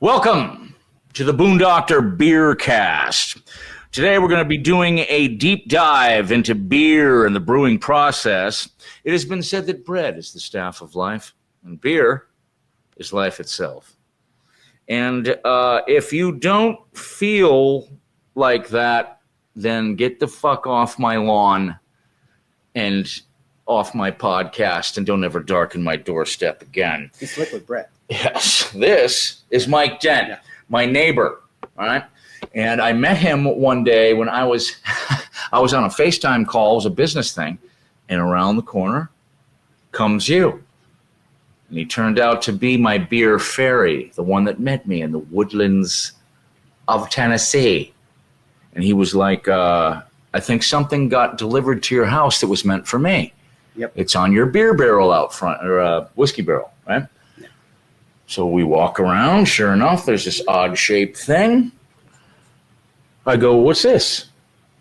Welcome to the Boondoctor Beer Cast. Today we're going to be doing a deep dive into beer and the brewing process. It has been said that bread is the staff of life, and beer is life itself. And if you don't feel like that, then get the fuck off my lawn and off my podcast, and don't ever darken my doorstep again. It's liquid bread. Yes, this is Mike Dent, my neighbor, all right? And I met him one day when I was on a FaceTime call. It was a business thing, and around the corner comes you. And he turned out to be my beer fairy, the one that met me in the woodlands of Tennessee. And he was like, I think something got delivered to your house that was meant for me. Yep. It's on your beer barrel out front, or a whiskey barrel, right? Yeah. So we walk around. Sure enough, there's this odd-shaped thing. I go, what's this?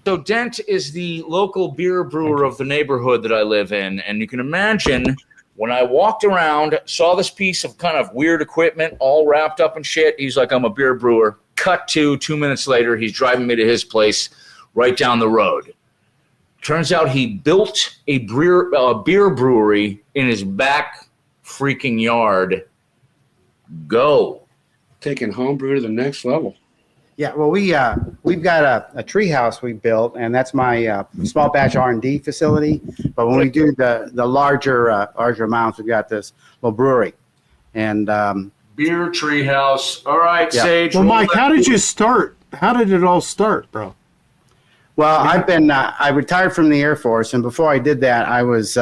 So Dent is the local beer brewer of the neighborhood that I live in. And you can imagine when I walked around, saw this piece of kind of weird equipment all wrapped up in shit. He's like, I'm a beer brewer. Cut to 2 minutes later, he's driving me to his place right down the road. Turns out he built a beer brewery in his back freaking yard. Go. Taking homebrew to the next level. Yeah, well, we've got a tree house we built, and that's my small batch R&D facility. But when we do the larger amounts, we've got this little brewery. And beer tree house. All right, yeah. Sage. Well, Mike, how did you start? How did it all start, bro? Well, I retired from the Air Force, and before I did that, I was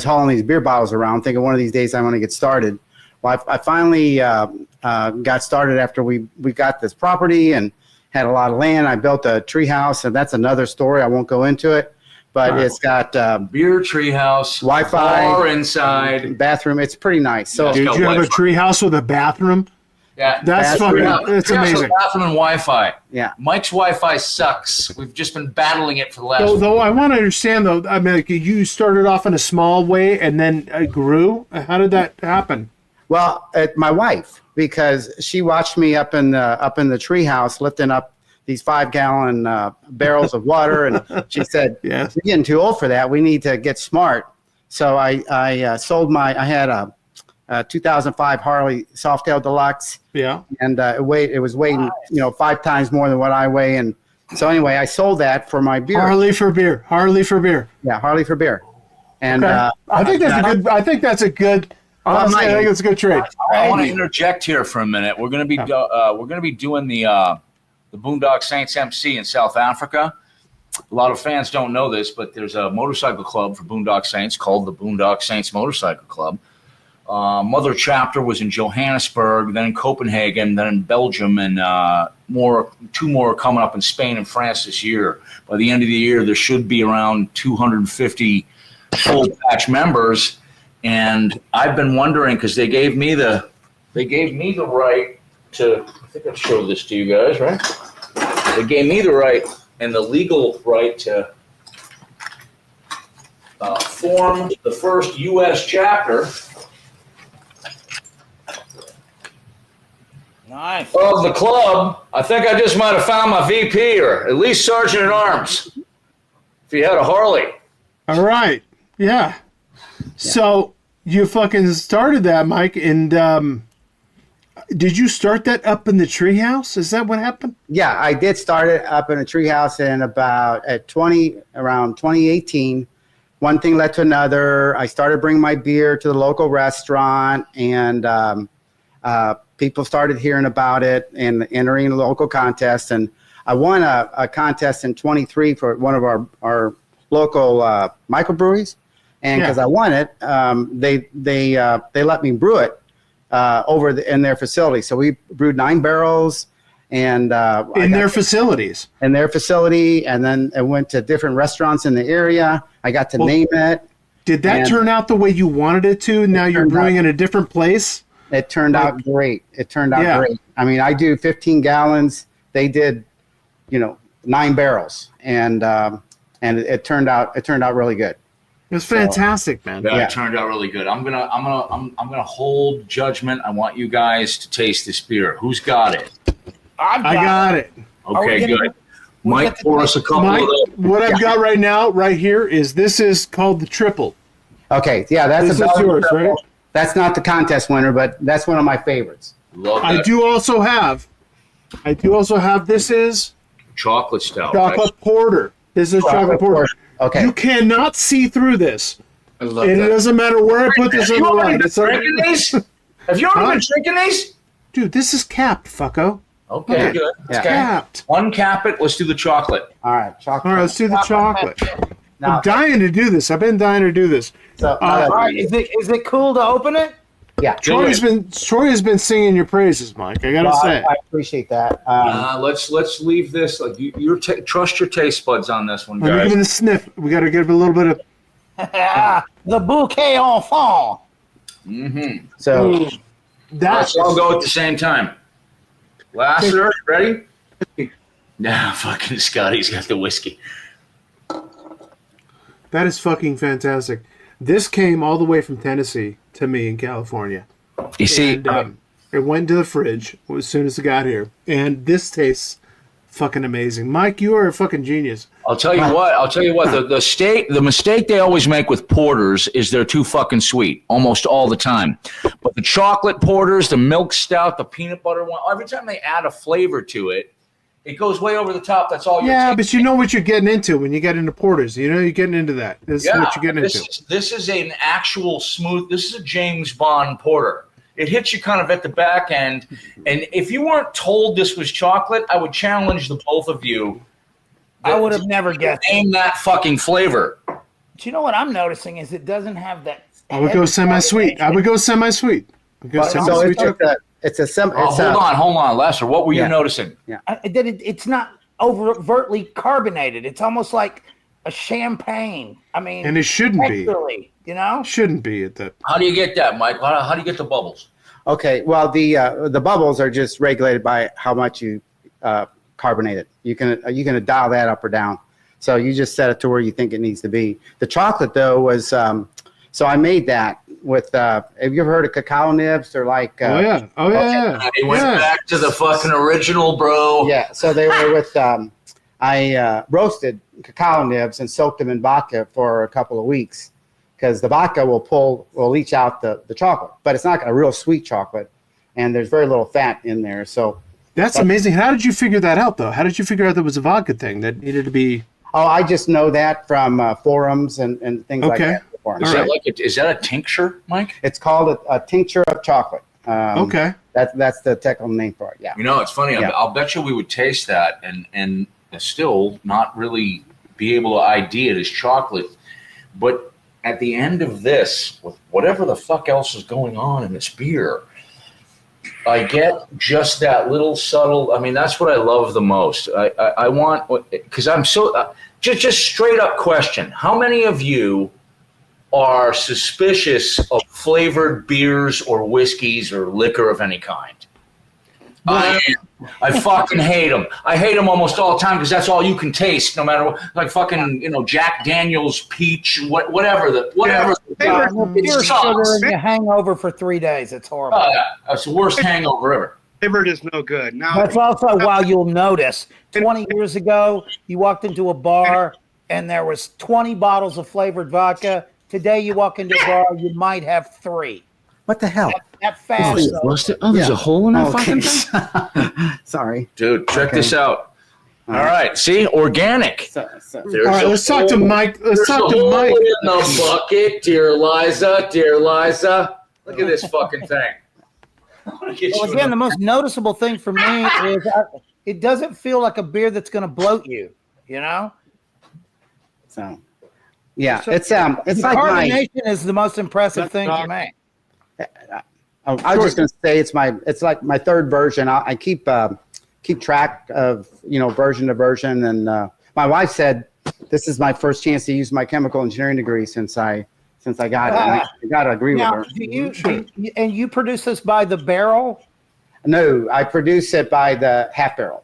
hauling these beer bottles around, thinking one of these days I want to get started. Well, I finally got started after we got this property and had a lot of land. I built a tree house, and that's another story. I won't go into it, but It's got beer tree house, Wi-Fi, bar inside, bathroom. It's pretty nice. So, did you have a tree house with a bathroom? Yeah, that's fucking. It's amazing. Bathroom and Wi-Fi. Yeah, Mike's Wi-Fi sucks. We've just been battling it for the last. Though I want to understand though. I mean, like, you started off in a small way and then it grew. How did that happen? Well, my wife, because she watched me up in the tree house lifting up these 5-gallon barrels of water, and she said, "Yes, we're getting too old for that. We need to get smart." So I sold I had a 2005 Harley Softail Deluxe. Yeah. And it was weighing, 5 times more than what I weigh. And so anyway, I sold that for my beer. Harley for beer. Yeah, Harley for beer. And okay. I think that's a good. Honestly, I think it's a good trade. I want to interject here for a minute. We're going to be doing the Boondock Saints MC in South Africa. A lot of fans don't know this, but there's a motorcycle club for Boondock Saints called the Boondock Saints Motorcycle Club. Mother chapter was in Johannesburg, then in Copenhagen, then in Belgium, and two more coming up in Spain and France this year. By the end of the year, there should be around 250 full patch members. And I've been wondering, because they gave me the right to. I think I've showed this to you guys, right? They gave me the right and the legal right to form the first U.S. chapter. Nice. Of the club. I think I just might have found my VP, or at least Sergeant at Arms, if he had a Harley. All right. Yeah. So you fucking started that, Mike, and did you start that up in the treehouse? Is that what happened? Yeah, I did start it up in a treehouse, and around 2018, one thing led to another. I started bringing my beer to the local restaurant, and people started hearing about it and entering local contests. And I won a contest in 23 for one of our local microbreweries. And because I won it, they let me brew it in their facility. So we brewed 9 barrels, and in their facilities. In their facility, and then I went to different restaurants in the area. I got to name it. Did that turn out the way you wanted it to? Now you're brewing in a different place. It turned out great. Great. I mean, I do 15 gallons. They did, 9 barrels, and it turned out really good. It's fantastic, man. Yeah, it turned out really good. I'm gonna hold judgment. I want you guys to taste this beer. Who's got it? I got it. Okay, good. Mike, pour us a couple Mike, of those. what I've got right now, right here, is this is called the triple. Okay, yeah, that's This a is yours, Belgian right? That's not the contest winner, but that's one of my favorites. Love that. I do also have. This is Chocolate stout. chocolate porter. This is chocolate porter. Okay. You cannot see through this. I love And it that. doesn't matter where I put this Have in you the already light. been It's like, drinking these? Have you already been drinking these? dude, this is capped, fucko. Okay, good. Yeah. Okay. Capped. Uncap it. Let's do the chocolate. All right, chocolate. All right, let's do the chocolate. Now, I'm dying to do this. I've been dying to do this. so, All right, is it cool to open it? yeah. Troy has been singing your praises, Mike. I gotta Well, say. I appreciate that. Let's leave this. Like trust your taste buds on this one, Let me guys. give it a sniff. We got to give it a little bit of. The bouquet enfant. So, That's Let's all go at the same time. Lasser, ready? Nah, fucking Scotty's got the whiskey. that is fucking fantastic. This came all the way from Tennessee to me in California. You see, And, it went to the fridge as soon as it got here, and this tastes fucking amazing. Mike, you are a fucking genius. I'll tell you what. The mistake they always make with porters is they're too fucking sweet almost all the time. But the chocolate porters, the milk stout, the peanut butter one, every time they add a flavor to it, it goes way over the top. That's all. Yeah, but you know what you're getting into when you get into porters. You know you're getting into that. This is what you're getting into. This is an actual smooth. This is a James Bond porter. It hits you kind of at the back end, and if you weren't told this was chocolate, I would challenge the both of you. I would have never guessed. Name that fucking flavor. But you know what I'm noticing is it doesn't have that. I would go semi-sweet. so it's a simple. Hold on, Lester. What were you noticing? It's not overtly carbonated. It's almost like a champagne. I mean, And it shouldn't be. texturally, you know? Shouldn't be at that. How do you get that, Mike? How do you get the bubbles? Okay, well, the bubbles are just regulated by how much you carbonate it. You can dial that up or down. So you just set it to where you think it needs to be. The chocolate, though, was so I made that with. Have you ever heard of cacao nibs? Or like. Oh yeah. He went back to the fucking original, bro. Yeah, so they were with. I roasted cacao nibs and soaked them in vodka for a couple of weeks because the vodka will leach out the chocolate, but it's not a real sweet chocolate, and there's very little fat in there. So That's amazing. How did you figure that out, though? How did you figure out there was a vodka thing that needed to be? I just know that from forums and things like that. Is that a tincture, Mike? It's called a tincture of chocolate. Okay. That's the technical name for it. Yeah. You know, it's funny. Yeah. I'll bet you we would taste that and still not really be able to ID it as chocolate. But at the end of this, with whatever the fuck else is going on in this beer, I get just that little subtle. I mean, that's what I love the most. I want, because I'm so just straight up question. How many of you are suspicious of flavored beers or whiskeys or liquor of any kind? I fucking hate them. I hate them almost all the time because that's all you can taste, no matter what. Like fucking, Jack Daniel's peach, whatever. Pure sugar and you hangover for 3 days. It's horrible. That's the worst hangover ever. Flavored is no good. Now That's also why you'll notice 20 years ago, you walked into a bar and there was 20 bottles of flavored vodka. Today, you walk into a bar, you might have 3. What the hell? That fast. There's a hole in that fucking thing? Sorry. Dude, check this out. All right, see? Organic. There's All right, let's talk to Mike. Let's talk to Mike. In the bucket, dear Liza. Look at this fucking thing. Well, again, the most noticeable thing for me is it doesn't feel like a beer that's going to bloat you, you know? So, yeah, So it's the like my. carbonation is the most impressive thing to me. I was just going to say it's like my third version. I keep track of version to version, and my wife said this is my first chance to use my chemical engineering degree since I got it. And I got to agree Now, with her. you produce this by the barrel? No, I produce it by the half barrel.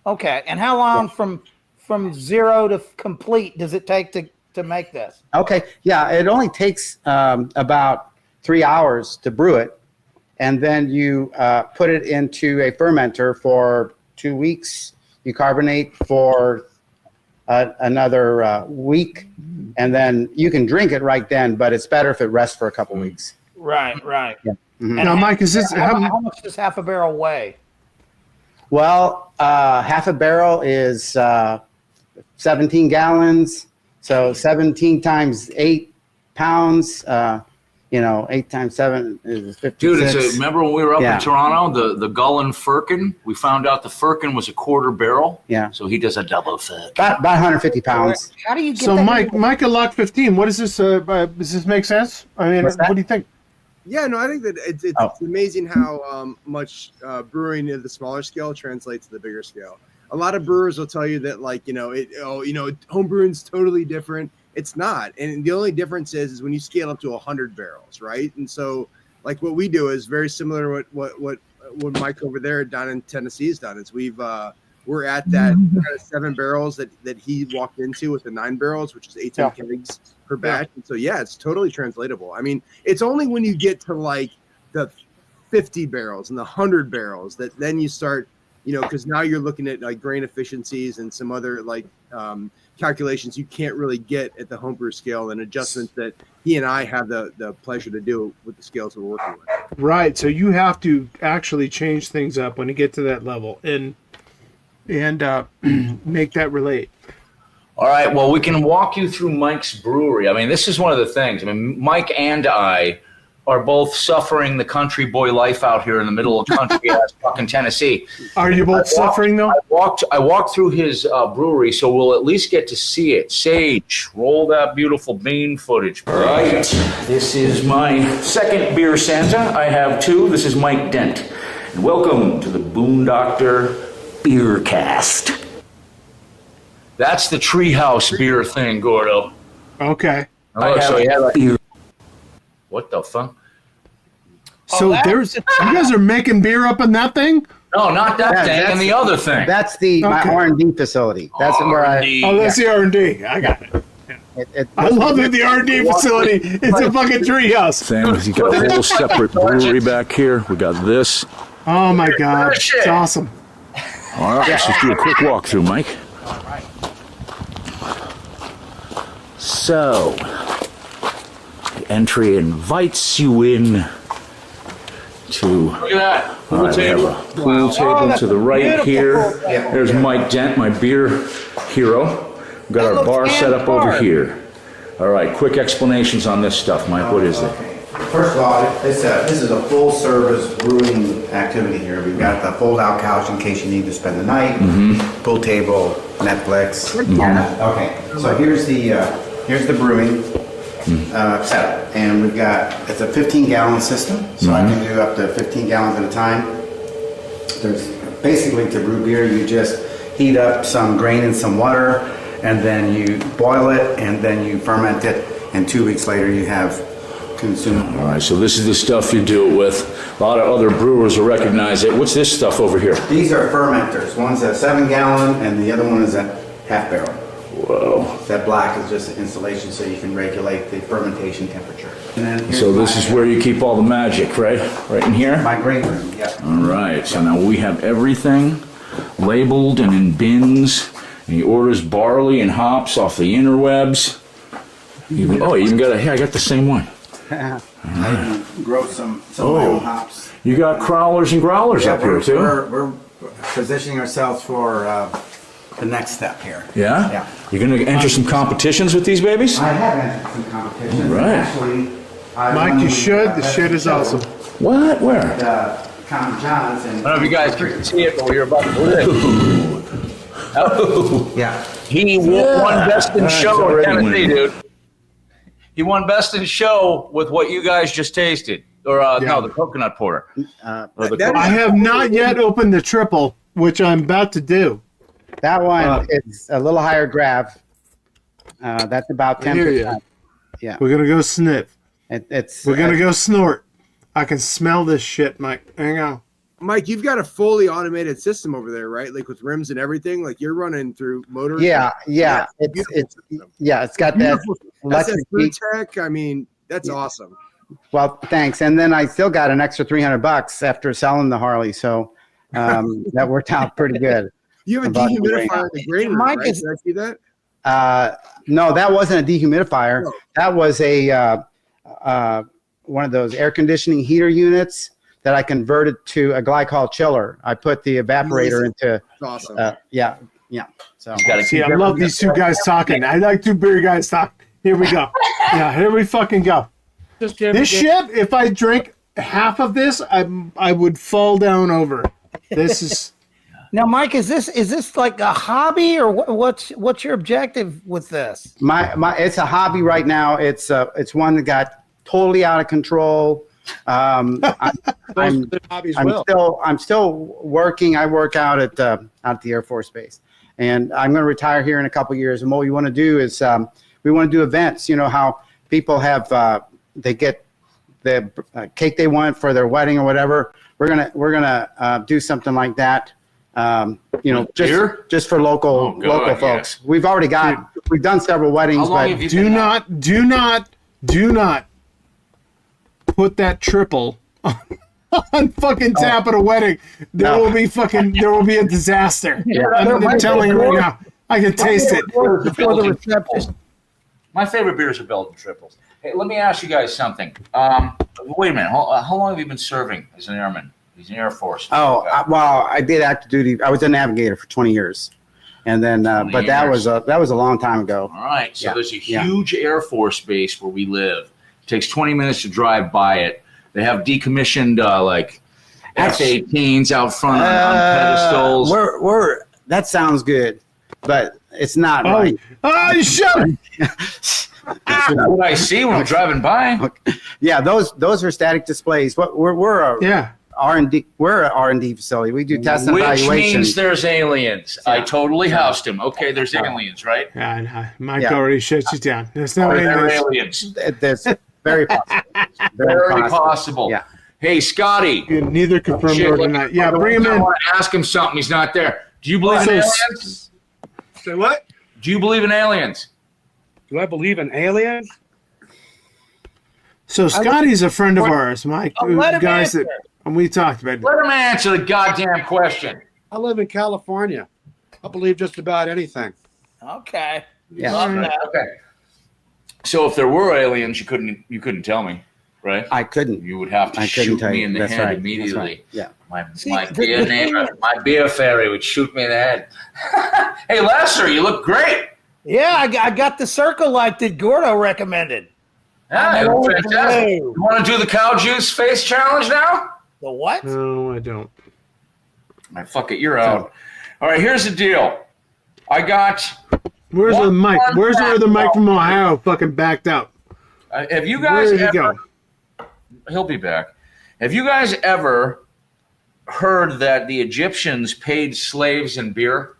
Okay, and how long from zero to complete does it take to to make this? Okay, yeah, it only takes about 3 hours to brew it, and then you put it into a fermenter for 2 weeks. You carbonate for another week, and then you can drink it right then. But it's better if it rests for a couple weeks. Right. Yeah. And Now, Mike, is this how much does half a barrel weigh? Well, half a barrel is 17 gallons, so 17 times 8 pounds. 8 times 7 is 56. Dude, remember when we were up Yeah. in Toronto, the Gullen Firkin? We found out the Firkin was a quarter barrel. Yeah. So he does a double Firkin. About 150 pounds. How do you get so, that? Mike at Lock 15? What is this? Does this make sense? I mean, What's that? what do you think? Yeah, no, I think that it's amazing how much brewing at the smaller scale translates to the bigger scale. A lot of brewers will tell you that, like, home brewing's totally different. It's not, and the only difference is when you scale up to 100 barrels, right? And so, like, what we do is very similar to what Mike over there down in Tennessee has done. Is we're at that kind of 7 barrels that he walked into with the 9 barrels, which is 18 kegs per batch. And so, yeah, it's totally translatable. I mean, it's only when you get to like the 50 barrels and the 100 barrels that then you start, because now you're looking at like grain efficiencies and some other like calculations you can't really get at the homebrew scale, and adjustments that he and I have the pleasure to do with the scales we're working with. Right. So you have to actually change things up when you get to that level and make that relate. All right. Well, we can walk you through Mike's brewery. I mean, this is one of the things. I mean, Mike and I are both suffering the country boy life out here in the middle of country ass fucking Tennessee. Are you both suffering though? I walked through his brewery, so we'll at least get to see it. Sage, roll that beautiful bean footage. All right. This is my second beer Santa. I have 2. This is Mike Dent. And welcome to the Boondoctor Beer Cast. That's the treehouse beer thing, Gordo. Okay. Beer. What the fuck? So you guys are making beer up in that thing? No, not that thing, and the other thing. That's my Okay. R&D facility. That's where R&D. Oh, that's the R&D. I got it. I love it. The R&D facility. It's a fucking treehouse. Sam, you got a whole separate brewery back here. We got this. Oh my God, it's awesome. All right, let's just do a quick walkthrough, Mike. So, the entry invites you in to. Look at that. All right, we have a pool table to the right here. There's Mike Dent, my beer hero. We've got our bar set up over here. All right, quick explanations on this stuff, Mike. What is it? First of all, this is a full-service brewing activity here. We've got the fold-out couch in case you need to spend the night, pool table, Netflix. Okay, so here's the brewing setup, and it's a 15-gallon system, so I can do up to 15 gallons at a time. There's basically, to brew beer, you just heat up some grain and some water, and then you boil it, and then you ferment it, and 2 weeks later you have consumed. All right, so this is the stuff you do it with. A lot of other brewers will recognize it. What's this stuff over here? These are fermenters. One's a 7-gallon, and the other one is a half barrel. Whoa. That black is just an insulation so you can regulate the fermentation temperature. And then here's So this is where you keep all the magic, right? Right in here? my grain room, yeah. All right, so now we have everything labeled and in bins. And he orders barley and hops off the interwebs. You even got I got the same one. I can grow some of my own hops. You got crawlers and growlers up here too? We're positioning ourselves for the next step here. Yeah? Yeah. You're going to enter some competitions with these babies? I have entered some competitions. All right. Actually, I Mike, won you should. The best shit is show awesome. What? Where? at, Common John's. And I don't know if you guys can see it, but we're about to live. Oh, yeah. he won Best in That's Show in already Tennessee, winning. dude. He won Best in Show with what you guys just tasted. Or, no, the coconut porter. I have not yet opened the triple, which I'm about to do. That one is a little higher grab. That's about I hear 10%. Yeah. We're gonna go sniff. It's We're gonna go snort. I can smell this shit, Mike. Hang on. Mike, you've got a fully automated system over there, right? Like with rims and everything. Like you're running through motors. Yeah. It's got that electric food tech. I mean, that's awesome. Well, thanks. And then I still got an extra $300 after selling the Harley, so that worked out pretty good. You have a dehumidifier in the grain room, right? Did I see that? No, that wasn't a dehumidifier. Oh. That was a one of those air conditioning heater units that I converted to a glycol chiller. I put the evaporator into. Awesome. Yeah. So see, I love these two guys talking. I like two beer guys talking. Here we go. Yeah, here we fucking go. This shit, if I drink half of this, I would fall down over. This is. Now, Mike, is this like a hobby, or what's your objective with this? My it's a hobby right now. It's one that got totally out of control. I'm still working. I work out at the Air Force Base, and I'm going to retire here in a couple of years. And what we want to do is we want to do events. You know how people have they get the cake they want for their wedding or whatever. We're gonna do something like that. Just for local folks. Yeah. We've done several weddings, but do not put that triple on fucking tap at a wedding. There will be a disaster. Yeah. I'm telling you right now. I can taste it. Before the reception. My favorite beers are Belgian triples. Hey, let me ask you guys something. Wait a minute. How long have you been serving as an airman? He's in the Air Force. I did active duty. I was a navigator for 20 years, and then but that was a long time ago. All right, so there's a huge Air Force base where we live. It takes 20 minutes to drive by it. They have decommissioned like F-18s out front on pedestals. That sounds good, but it's not right. Oh, shut it! That's what I see when I'm driving by. Okay. Yeah, those are static displays. We're R&D. We're an R&D facility. We do test and evaluation. Which means there's aliens. Yeah. I totally housed him. Okay, there's aliens, right? Yeah, Mike already shuts you down. There's no aliens. There's very possible. Very possible. Yeah. Hey, Scotty. Neither confirmed nor denied. Yeah, bring him in. I want to ask him something. He's not there. Do you believe in aliens? Say what? Do you believe in aliens? Do I believe in aliens? So Scotty's a friend of ours, Mike. Guys that we talked about. Let him answer the goddamn question. I live in California. I believe just about anything. Okay. Yeah. Okay. So if there were aliens, you couldn't tell me, right? I couldn't. You would have to shoot me in the head immediately. Right. Yeah. My beer fairy would shoot me in the head. Hey, Lester, you look great. Yeah, I got the circle light that Gordo recommended. Yeah, fantastic. You want to do the cow juice face challenge now? The what? No, I don't. All right, fuck it, you're out. All right, here's the deal. I got. Where's the mic? Where's the other mic from Ohio? Fucking backed out. Have you guys Where did he go? He'll be back. Have you guys ever heard that the Egyptians paid slaves in beer?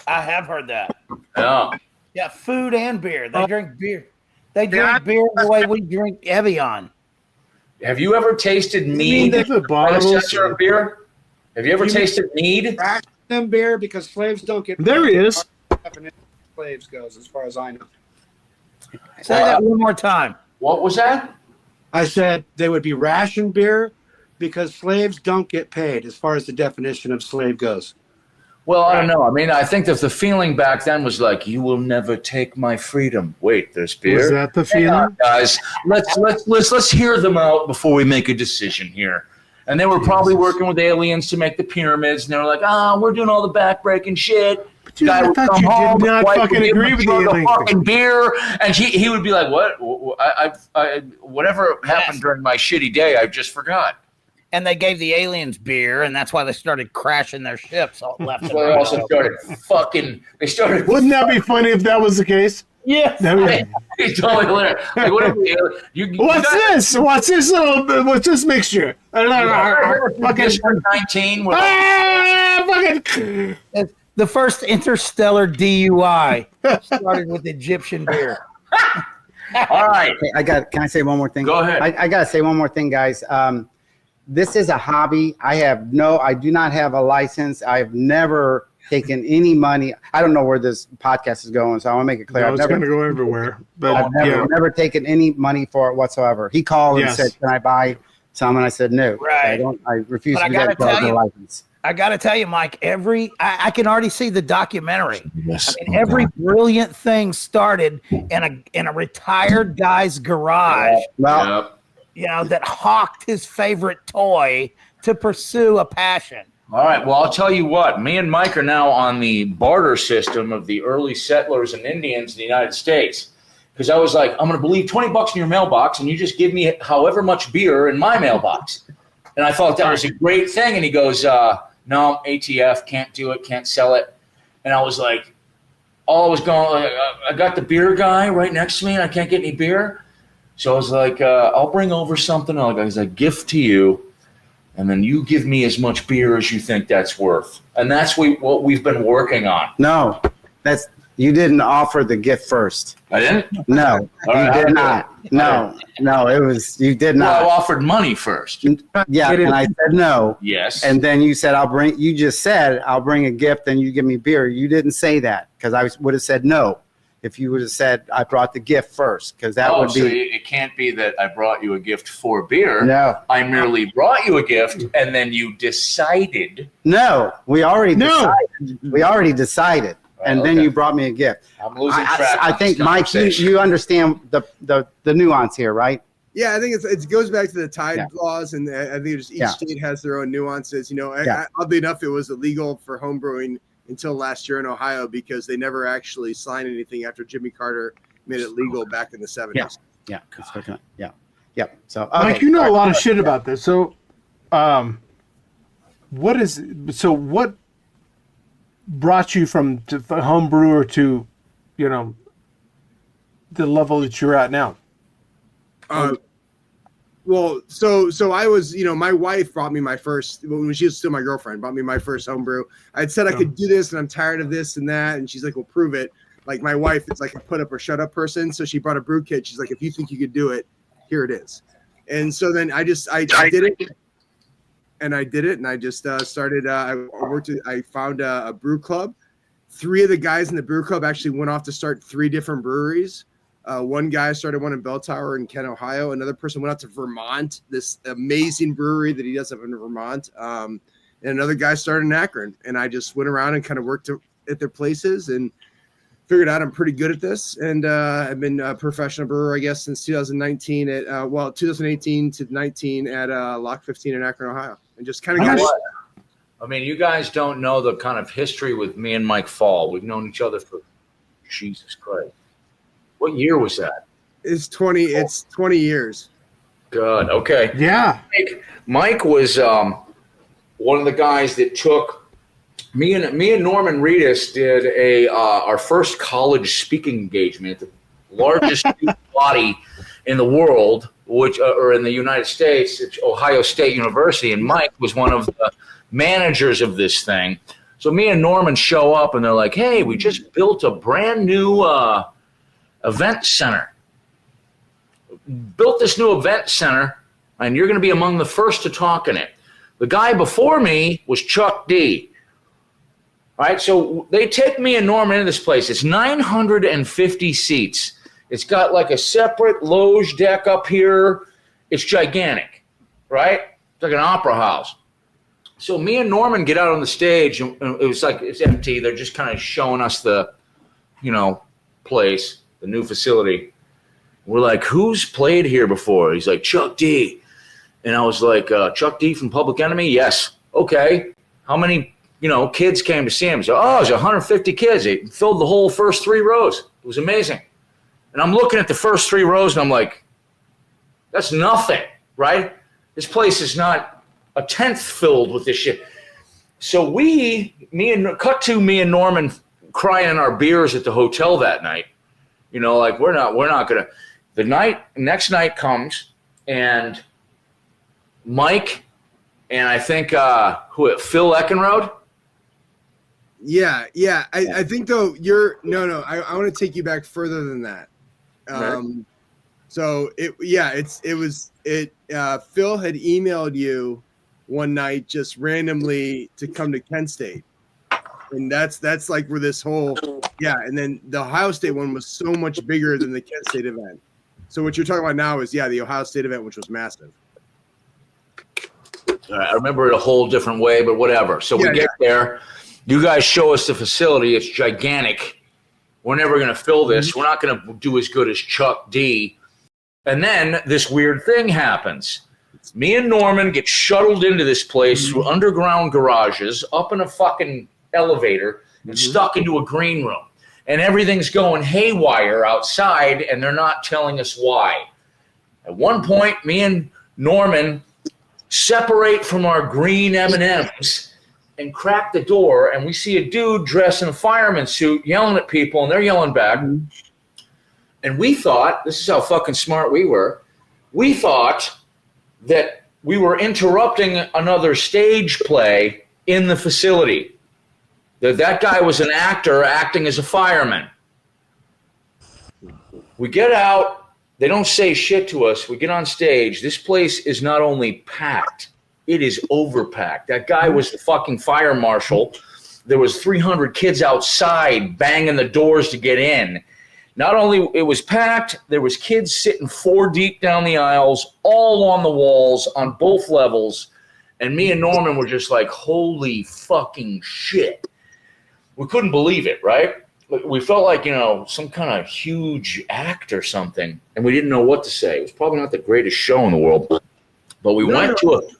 I have heard that. Yeah. Yeah, food and beer. They drink beer. They drink beer the way we drink Evian. Have you ever tasted mead? Predecessor of beer? Have you ever tasted mead? Them beer because slaves don't get. There he is. Slaves goes as far as I know. Say that one more time. What was that? I said they would be ration beer because slaves don't get paid as far as the definition of slave goes. Well, I don't know. I mean, I think that the feeling back then was like, "You will never take my freedom." Wait, there's beer. Was that the feeling? On, guys, let's hear them out before we make a decision here. And they were probably working with aliens to make the pyramids, and they were like, "We're doing all the backbreaking shit." Dude, I thought you did not fucking agree with the alien fucking beer, and he would be like, "What? Whatever happened during my shitty day, I just forgot." And they gave the aliens beer, and that's why they started crashing their ships all left and They right. also started fucking. They started. Wouldn't that be funny if that was the case? Yeah. He's totally hilarious. Like, what are we, What's this? What's this mixture? Fucking 19. Fucking. The first interstellar DUI started with Egyptian beer. All right. Can I say one more thing? Go ahead. I got to say one more thing, guys. this is a hobby. I do not have a license. I've never taken any money. I don't know where this podcast is going, so I want to make it clear. No, it's going to go everywhere. But I've never taken any money for it whatsoever. He called and said, "Can I buy some?" And I said, "No, Right. I refuse But to get a license." I got to tell you, Mike, I can already see the documentary. Yes. I mean, every brilliant thing started in a retired guy's garage, Well, that hawked his favorite toy to pursue a passion. All right. Well, I'll tell you what. Me and Mike are now on the barter system of the early settlers and Indians in the United States. Because I was like, I'm going to leave $20 in your mailbox, and you just give me however much beer in my mailbox. And I thought that was a great thing. And he goes, no, ATF, can't do it, can't sell it. And I was like, I got the beer guy right next to me, and I can't get any beer. So I was like, I'll bring over something as a gift to you, and then you give me as much beer as you think that's worth. And that's what we've been working on. no, you didn't offer the gift first. I didn't? No, you did not. No, you did not. Well, I offered money first. Yeah, and I said no. Yes. And then you said, you just said, I'll bring a gift and you give me beer. You didn't say that, because I would have said no if you would have said, I brought the gift first, because that would be. So it can't be that I brought you a gift for beer. No. I merely brought you a gift, and then you decided. No, we already decided. We already decided. And then you brought me a gift. I'm losing track. I think, Mike, you understand the nuance here, right? Yeah, I think it goes back to the tide laws, and I think each state has their own nuances. Oddly enough, it was illegal for home brewing until last year in Ohio, because they never actually signed anything after Jimmy Carter made it legal back in the 70s. Yeah. So, Mike, you know a lot of shit about this. So, what brought you from home brewer to, the level that you're at now? Well, so I was, my wife brought me my first, when she was still my girlfriend, brought me my first homebrew. I'd said I could do this, and I'm tired of this and that. And she's like, well, prove it. Like, my wife is like a put up or shut up person. So she brought a brew kit. She's like, if you think you could do it, here it is. And so then I did it. And I did it. And I just started, I found a brew club. 3 of the guys in the brew club actually went off to start 3 different breweries. One guy started one in Bell Tower in Kent, Ohio. Another person went out to Vermont, this amazing brewery that he does up in Vermont. And another guy started in Akron. And I just went around and kind of worked at their places and figured out I'm pretty good at this. And I've been a professional brewer, I guess, since 2019 2018 to 19 at Lock 15 in Akron, Ohio. And just kind of got it. I mean, you guys don't know the kind of history with me and Mike Pfahl. We've known each other for, Jesus Christ. What year was that? It's 20 years. God. Okay. Yeah. Mike was one of the guys that took me and Norman Reedus did our first college speaking engagement, the largest student body in the world, or in the United States. It's Ohio State University, and Mike was one of the managers of this thing. So me and Norman show up, and they're like, "Hey, we just built a brand new event center. Built this new event center, and you're going to be among the first to talk in it." The guy before me was Chuck D. All right, so they take me and Norman into this place. It's 950 seats. It's got like a separate loge deck up here. It's gigantic, right? It's like an opera house. So me and Norman get out on the stage, and it was like it's empty. They're just kind of showing us the, place, the new facility. We're like, who's played here before? He's like, Chuck D. And I was like, Chuck D from Public Enemy? Yes. Okay. How many, kids came to see him? So, it was 150 kids. They filled the whole first 3 rows. It was amazing. And I'm looking at the first 3 rows, and I'm like, that's nothing, right? This place is not a tenth filled with this shit. So me and Norman crying our beers at the hotel that night. We're not gonna. The next night comes, and Mike and I think Phil Eckenrode. Yeah. I think though I want to take you back further than that. Right. So Phil had emailed you one night just randomly to come to Kent State. And that's like where this whole, and then the Ohio State one was so much bigger than the Kent State event. So what you're talking about now is, the Ohio State event, which was massive. I remember it a whole different way, but whatever. So we get there. You guys show us the facility. It's gigantic. We're never going to fill this. We're not going to do as good as Chuck D. And then this weird thing happens. Me and Norman get shuttled into this place through underground garages, up in a fucking elevator, and stuck into a green room. And everything's going haywire outside, and they're not telling us why. At one point, me and Norman separate from our green M&Ms and crack the door, and we see a dude dressed in a fireman suit yelling at people, and they're yelling back. And we thought, this is how fucking smart we were, we thought that we were interrupting another stage play in the facility. That guy was an actor acting as a fireman. We get out. They don't say shit to us. We get on stage. This place is not only packed, it is overpacked. That guy was the fucking fire marshal. There was 300 kids outside banging the doors to get in. Not only it was packed, there was kids sitting 4 deep down the aisles, all on the walls on both levels. And me and Norman were just like, holy fucking shit. We couldn't believe it, right? We felt like, some kind of huge act or something, and we didn't know what to say. It was probably not the greatest show in the world, but we went to it.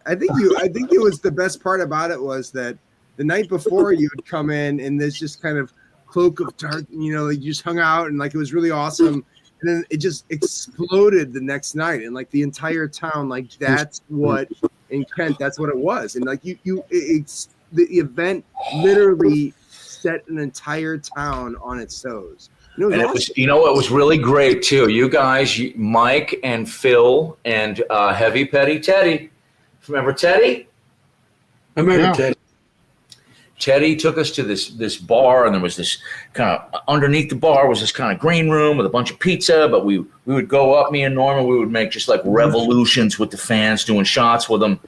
I think it was the best part about it was that the night before you would come in and there's just kind of cloak of dark, you just hung out and like it was really awesome. And then it just exploded the next night, and like the entire town, like that's what in Kent, that's what it was. And like it's the event literally set an entire town on its toes. And it was, it was really great too. You guys, Mike and Phil and Heavy Petty Teddy. Remember Teddy? I remember Teddy. Teddy took us to this bar, and there was this kind of underneath the bar was this kind of green room with a bunch of pizza. But we would go up, me and Norman, we would make just like revolutions with the fans, doing shots with them.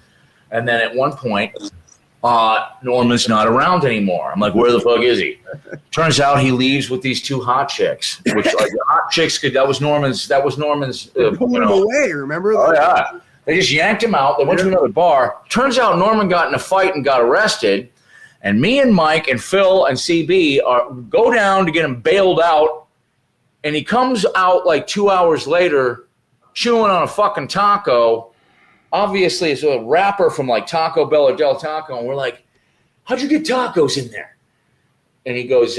And then at one point, Norman's not around anymore. I'm like, where the fuck is he? Turns out he leaves with these 2 hot chicks, which like hot chicks that was Norman's. Pulling him away, remember? Oh yeah, they just yanked him out. They went to another bar. Turns out Norman got in a fight and got arrested. And me and Mike and Phil and CB go down to get him bailed out. And he comes out like 2 hours later, chewing on a fucking taco. Obviously, it's a rapper from like Taco Bell or Del Taco. And we're like, how'd you get tacos in there? And he goes,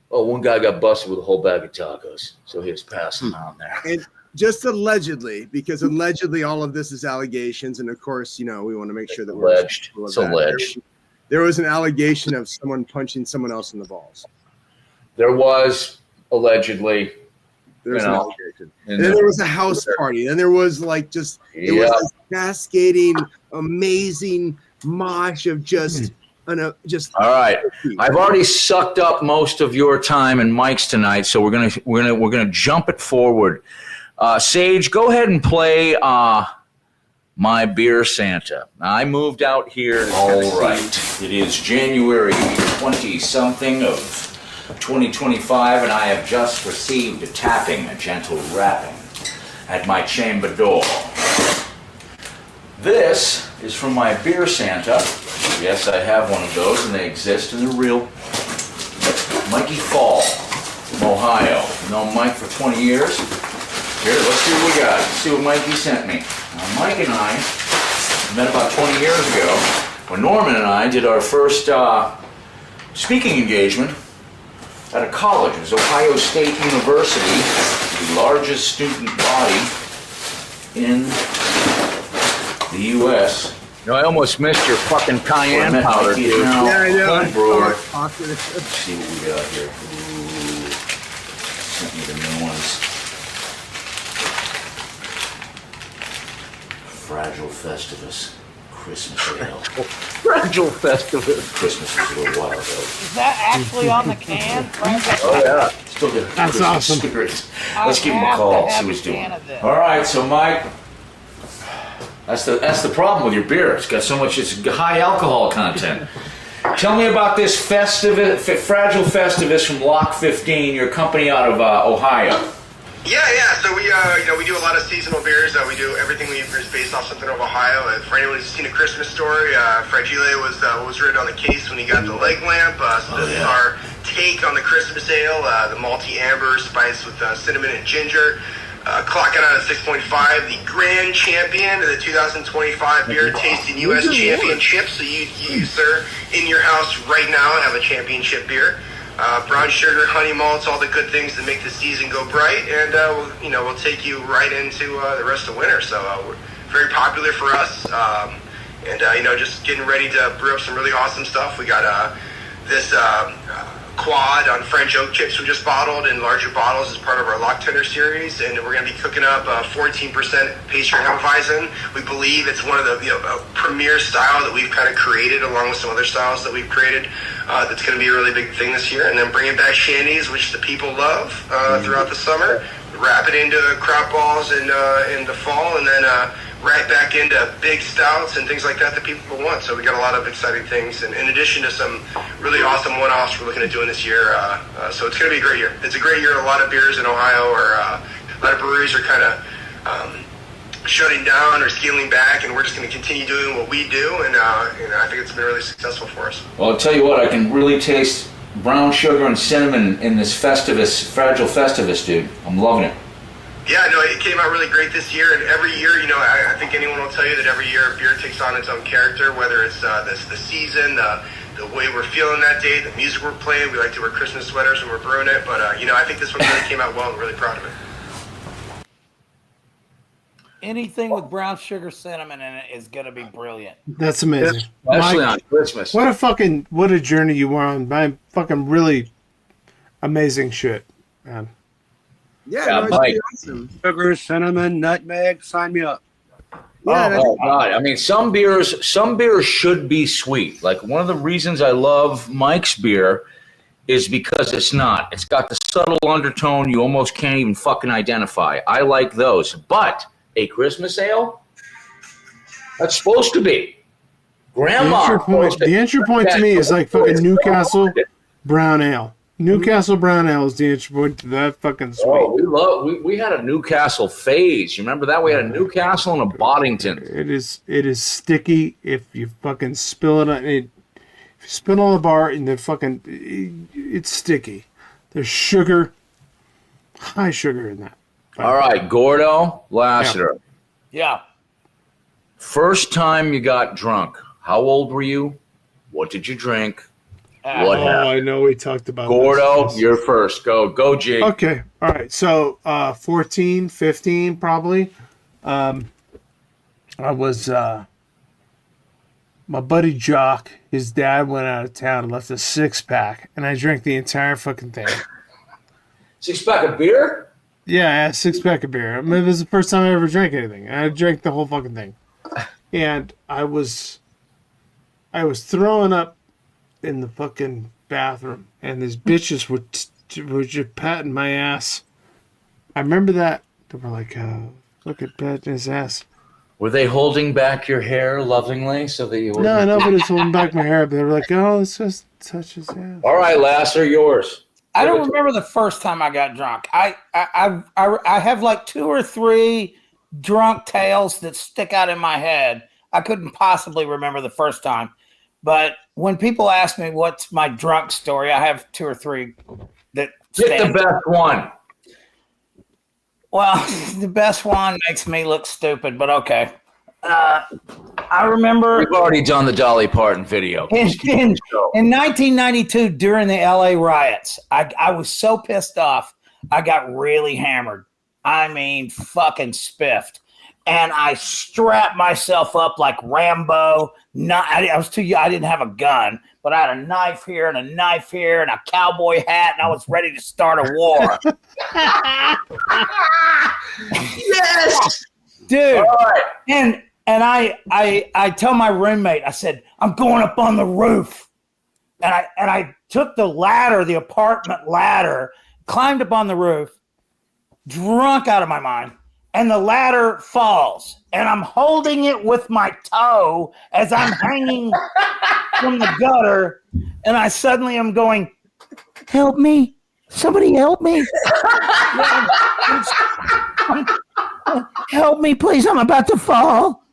one guy got busted with a whole bag of tacos. So he was passing them out there. And just allegedly, because allegedly all of this is allegations. And of course, we want to make sure that we're alleged. It's alleged. There was an allegation of someone punching someone else in the balls. There was, allegedly. There's an allegation. And then there was a house party. And there was like was this cascading, amazing mosh of just all right. I've already sucked up most of your time and Mike's tonight, so we're gonna jump it forward. Sage, go ahead and play My Beer Santa. I moved out here. All right. It is January 20-something of 2025, and I have just received a tapping, a gentle rapping at my chamber door. This is from my Beer Santa. Yes, I have one of those, and they exist, and they're real. Mikey Pfahl from Ohio. I've known Mike for 20 years. Here, let's see what we got. Let's see what Mikey sent me. Now, Mike and I met about 20 years ago when Norman and I did our first speaking engagement at a college. It was Ohio State University, the largest student body in the U.S. I almost missed your fucking cayenne powder, dude. Yeah, I know. Brewer. Let's see what we got here. Ooh. Sent me the new ones. Fragile Festivus Christmas Ale. Fragile Festivus. Christmas was a little while ago. Is that actually on the can? Oh yeah, it's Still get That's Christmas awesome. spirit. Let's give him a call. See what he's doing. All right, so Mike, that's the problem with your beer. It's got so much. It's high alcohol content. Tell me about this Fragile Festivus from Lock 15, your company out of Ohio. Yeah. So we we do a lot of seasonal beers. We do everything we is based off something of Ohio. For anyone who's seen A Christmas Story, Fragile was written on the case when he got the leg lamp. So this is our take on the Christmas Ale, the malty amber spiced with cinnamon and ginger. Clocking out at 6.5, the grand champion of the 2025 Beer Tasting U.S. Championship. So you, sir, in your house right now have a championship beer. Brown sugar, honey malts, all the good things that make the season go bright, and we'll take you right into the rest of winter. So we're very popular for us, just getting ready to brew up some really awesome stuff. We got this quad on French oak chips we just bottled in larger bottles as part of our Lock Tender series, and we're going to be cooking up 14% pastry Hefeweizen. We believe it's one of the premier style that we've kind of created along with some other styles that we've created. That's going to be a really big thing this year. And then bringing back shandies, which the people love throughout the summer. Wrap it into crop balls in the fall, and then right back into big stouts and things like that people want. So we got a lot of exciting things, and in addition to some really awesome one-offs we're looking at doing this year. So it's going to be a great year. It's a great year. A lot of beers in Ohio a lot of breweries are kind of shutting down or scaling back, and we're just going to continue doing what we do, and I think it's been really successful for us. Well, I'll tell you what, I can really taste brown sugar and cinnamon in this Fragile Festivus, dude. I'm loving it. Yeah, no, it came out really great this year, and every year, I think anyone will tell you that every year beer takes on its own character, whether it's the season, the way we're feeling that day, the music we're playing. We like to wear Christmas sweaters when we're brewing it, but I think this one really came out well. I'm really proud of it. Anything with brown sugar cinnamon in it is going to be brilliant. That's amazing. Especially Mike, on Christmas. what a journey you were on. My fucking really amazing shit, man. Yeah, it's Mike. pretty awesome. Sugar, cinnamon, nutmeg, sign me up. Yeah, Oh God! I mean, some beers should be sweet. Like one of the reasons I love Mike's beer is because it's not. It's got the subtle undertone you almost can't even fucking identify. I like those, but a Christmas ale, that's supposed to be. Grandma. The entry point to me is like fucking Newcastle brown ale. Newcastle brown ale is the entry point to that fucking sweet. Oh, we had a Newcastle phase. You remember that? We had a Newcastle and a Boddington. It is sticky if you fucking spill it on it. If you spill it on the bar and then fucking it's sticky. There's sugar, high sugar in that. All right, Gordo Lassiter. Yeah. First time you got drunk, how old were you? What did you drink? What happened? I know we talked about Gordo, this. you're first. Go, G. Okay, all right. So 14, 15 probably. I was my buddy Jock. His dad went out of town and left a 6-pack, and I drank the entire fucking thing. 6-pack of beer? Yeah, I had a 6-pack of beer. I mean, it was the first time I ever drank anything. I drank the whole fucking thing, and I was throwing up in the fucking bathroom, and these bitches were just patting my ass. I remember that. They were like, look at patting his ass. Were they holding back your hair lovingly so that you were... No, nobody's holding back my hair, but they were like, oh, let's just touch his ass. All right, Lasser, yours. I don't remember the first time I got drunk. I have like 2 or 3 drunk tales that stick out in my head. I couldn't possibly remember the first time. But when people ask me what's my drunk story, I have 2 or 3 that Get the best one. Well, the best one makes me look stupid, but okay. I remember... We've already done the Dolly Parton video. In 1992, during the LA riots, I was so pissed off, I got really hammered. I mean, fucking spiffed. And I strapped myself up like Rambo. I was too young. I didn't have a gun, but I had a knife here and a knife here and a cowboy hat, and I was ready to start a war. Yes! Dude. All right. And I tell my roommate, I said, I'm going up on the roof. And I took the ladder, the apartment ladder, climbed up on the roof, drunk out of my mind, and the ladder falls. And I'm holding it with my toe as I'm hanging from the gutter. And I suddenly am going, help me. Somebody help me. Help me, please. I'm about to fall.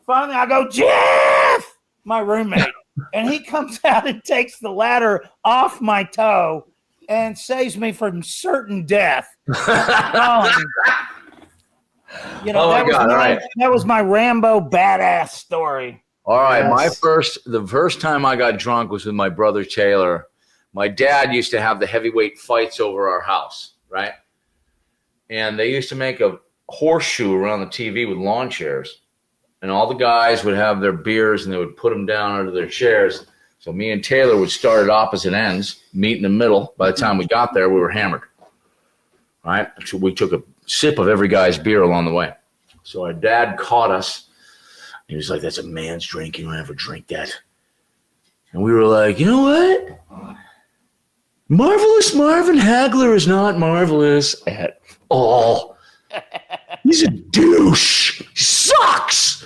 Finally, I go, Jeff, my roommate. And he comes out and takes the ladder off my toe and saves me from certain death. That was my Rambo badass story. All right, yes. The first time I got drunk was with my brother Taylor. My dad used to have the heavyweight fights over our house, right? And they used to make a horseshoe around the TV with lawn chairs. And all the guys would have their beers and they would put them down under their chairs. So me and Taylor would start at opposite ends, meet in the middle. By the time we got there, we were hammered. Right? So we took a sip of every guy's beer along the way. So our dad caught us. He was like, that's a man's drink. You don't ever drink that. And we were like, you know what? Marvelous Marvin Hagler is not marvelous at all. He's a douche. He sucks.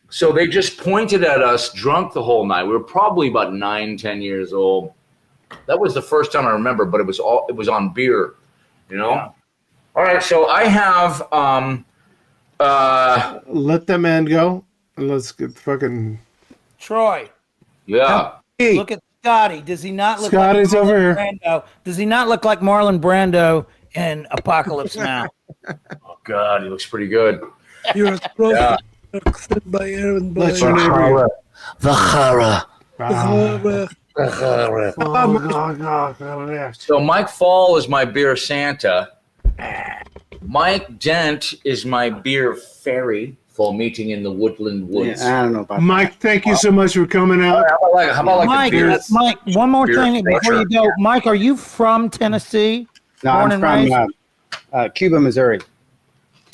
So they just pointed at us drunk the whole night. We were probably about 9, 10 years old. That was the first time I remember, but it was on beer, you know? Yeah. All right, so I have let the man go. And let's get fucking Troy. Yeah. Look at Scotty. Does he not look Scotty's like over here. Brando? Does he not look like Marlon Brando in Apocalypse Now? Oh God, he looks pretty good. You're a Yeah. by Aaron by Let your neighbor. The Farra. So Mike Pfahl is my beer Santa. Mike Dent is my beer fairy for meeting in the woodland woods. Yeah, I don't know about Mike, thank you so much for coming out. How about Mike, the beer? Mike, one more beer thing before you go. Mike, are you from Tennessee? No, Born I'm and from Cuba, Missouri.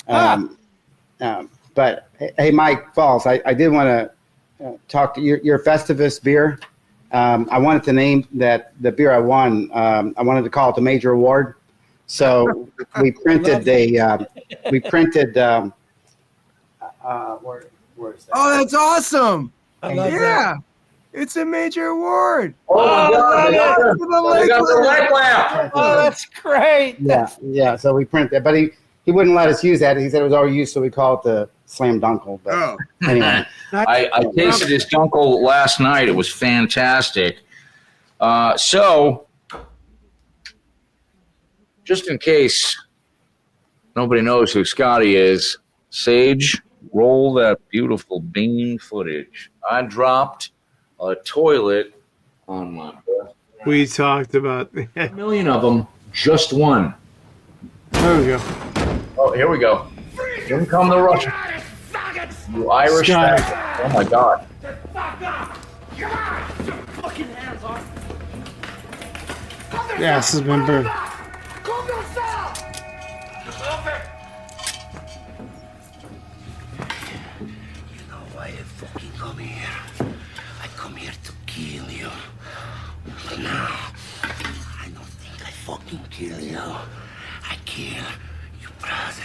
But hey, Mike Falls, I did want to talk to your Festivus beer. I wanted to name that the beer I won. I wanted to call it the Major Award. So we printed where is that? Oh, that's awesome! I love Yeah, it's a major award. Oh my God! They got the leg lamp. Oh, that's great. Yeah. So we printed that, but he wouldn't let us use that. He said it was already used, so we call it the Slam Dunkle. But anyway, I tasted this Dunkel last night. It was fantastic. So, just in case nobody knows who Scotty is, Sage, roll that beautiful bean footage. I dropped a toilet on my breath. We talked about A million of them, just one. There we go. Oh, here we go. Here come the Russian. You Irish bastard. Oh my God. The ass has been burned. Why I fucking come here? I come here to kill you. But now, I don't think I fucking kill you. I kill your brother.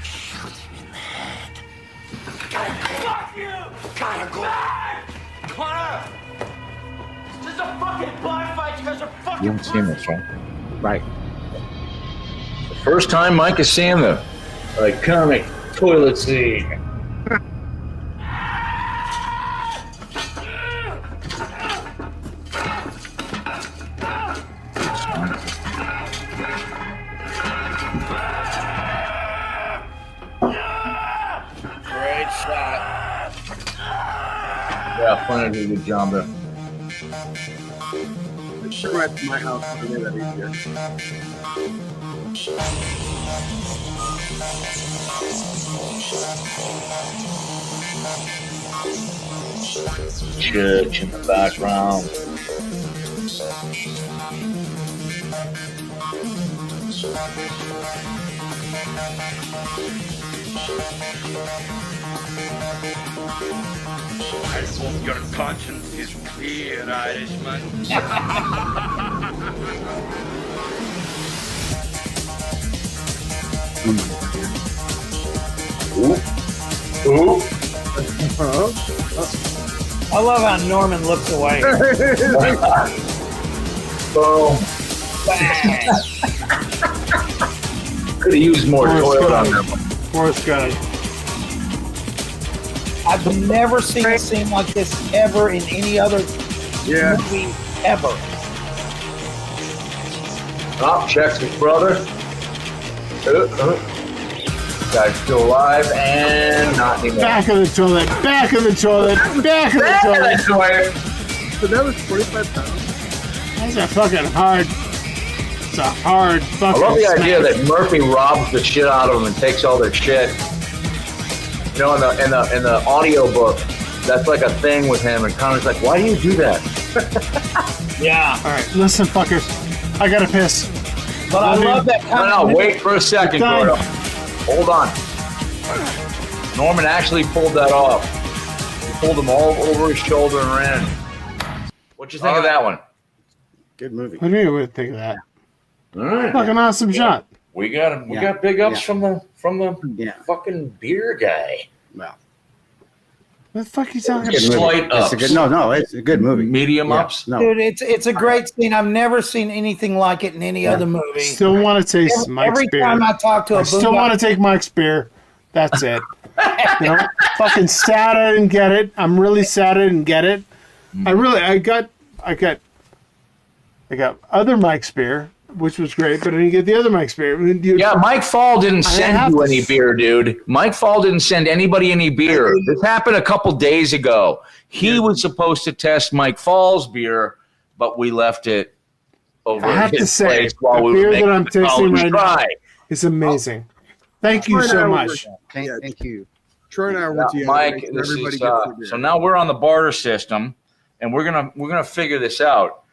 Shoot him in the head. Fuck you! Gotta go! Connor! This is a fucking bar fight. You guys are fucking. You haven't seen this, right? Right. The first time Mike is seeing the iconic toilet scene. Great shot. Yeah, Flynn did a good job there. Come right to my house. I'll make that easier. Church in the background. I hope your conscience is clear, Irishman. Ooh. I love how Norman looks away. Boom. Could have used more toilet on that one. Forrest Gump. I've never seen a scene like this ever in any other movie ever. Oh, checks his brother. Guy's still alive and not anymore. Back of the toilet. Back of the toilet. Back of the toilet. So that was 45 pounds. That's a fucking hard. It's a hard fucking. I love the smash. idea that Murphy robs the shit out of them and takes all their shit. You know, in the audio book, that's like a thing with him, and Connor's like, "Why do you do that?" Yeah. All right, listen, fuckers. I gotta piss. But I love that kind No, of. wait for a second, Done. Gordo. Hold on. Norman actually pulled that off. He pulled them all over his shoulder and ran. What'd you think of that one? Good movie. What do you would think of that? All right. Fucking awesome shot. We got him. We Yeah. got big ups Yeah. from the Yeah. fucking beer guy. Well, What the fuck are you talking It's about? slight it's ups. a good. No, it's a good movie. Medium Yeah, ups. No, Dude, it's a great scene. I've never seen anything like it in any other movie. Still want to taste Mike's Every beer. time I talk to a I still Boondock- want to take Mike's beer. That's it. You know, fucking sad I didn't get it. I'm really sad I didn't get it. I got other Mike's beer, which was great, but I didn't get the other Mike's beer. Yeah, Mike Pfahl didn't send have you to- any beer, dude. Mike Pfahl didn't send anybody any beer. This happened a couple days ago. He was supposed to test Mike Pfahl's beer, but we left it over I have at to his say, place while the we beer were that I'm making the tasting college right now try. is amazing. Thank you so much. thank you. Troy and I were together. Mike, Make sure this everybody is, gets their beer. so now we're on the barter system, and we're gonna figure this out.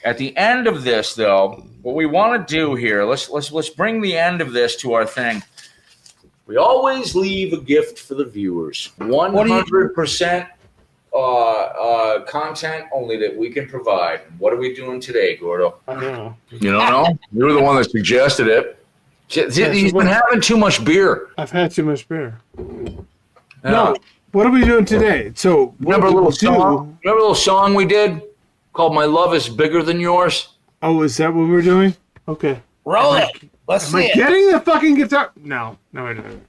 At the end of this, though, what we want to do here, let's bring the end of this to our thing. We always leave a gift for the viewers. 100% content only that we can provide. What are we doing today, Gordo? I don't know. You don't know? You were the one that suggested it. He's been having too much beer. I've had too much beer. Yeah. No, what are we doing today? So Remember a what little we'll song? Remember a little song we did called "My Love Is Bigger Than Yours"? Oh, is that what we're doing? Okay. Roll it. Let's Am I see it. getting the fucking guitar? No, I don't.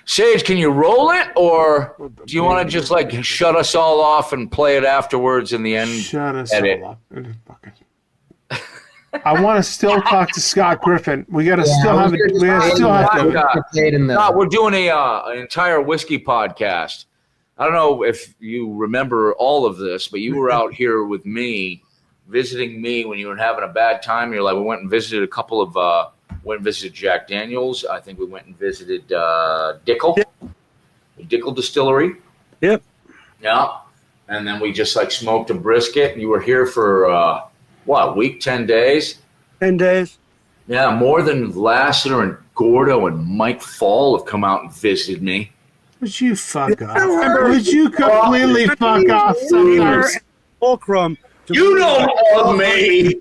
Sage, can you roll it, or do you want to just like shut us all off and play it afterwards in the end? Shut us edit? all up. I want to still talk to Scott Griffin. We got to still have it. We gotta still have to. No, we're doing an entire whiskey podcast. I don't know if you remember all of this, but you were out here with me, visiting me when you were having a bad time. You're like, we went and visited a couple of, went and visited Jack Daniels. I think we went and visited Dickel Distillery. Yep. Yeah. And then we just like smoked a brisket. And you were here for, what, week, 10 days? 10 days. Yeah, more than Lassiter and Gordo and Mike Pfahl have come out and visited me. Would you fuck off? Would you completely fuck off sometimes? Fulcrum. You don't love me.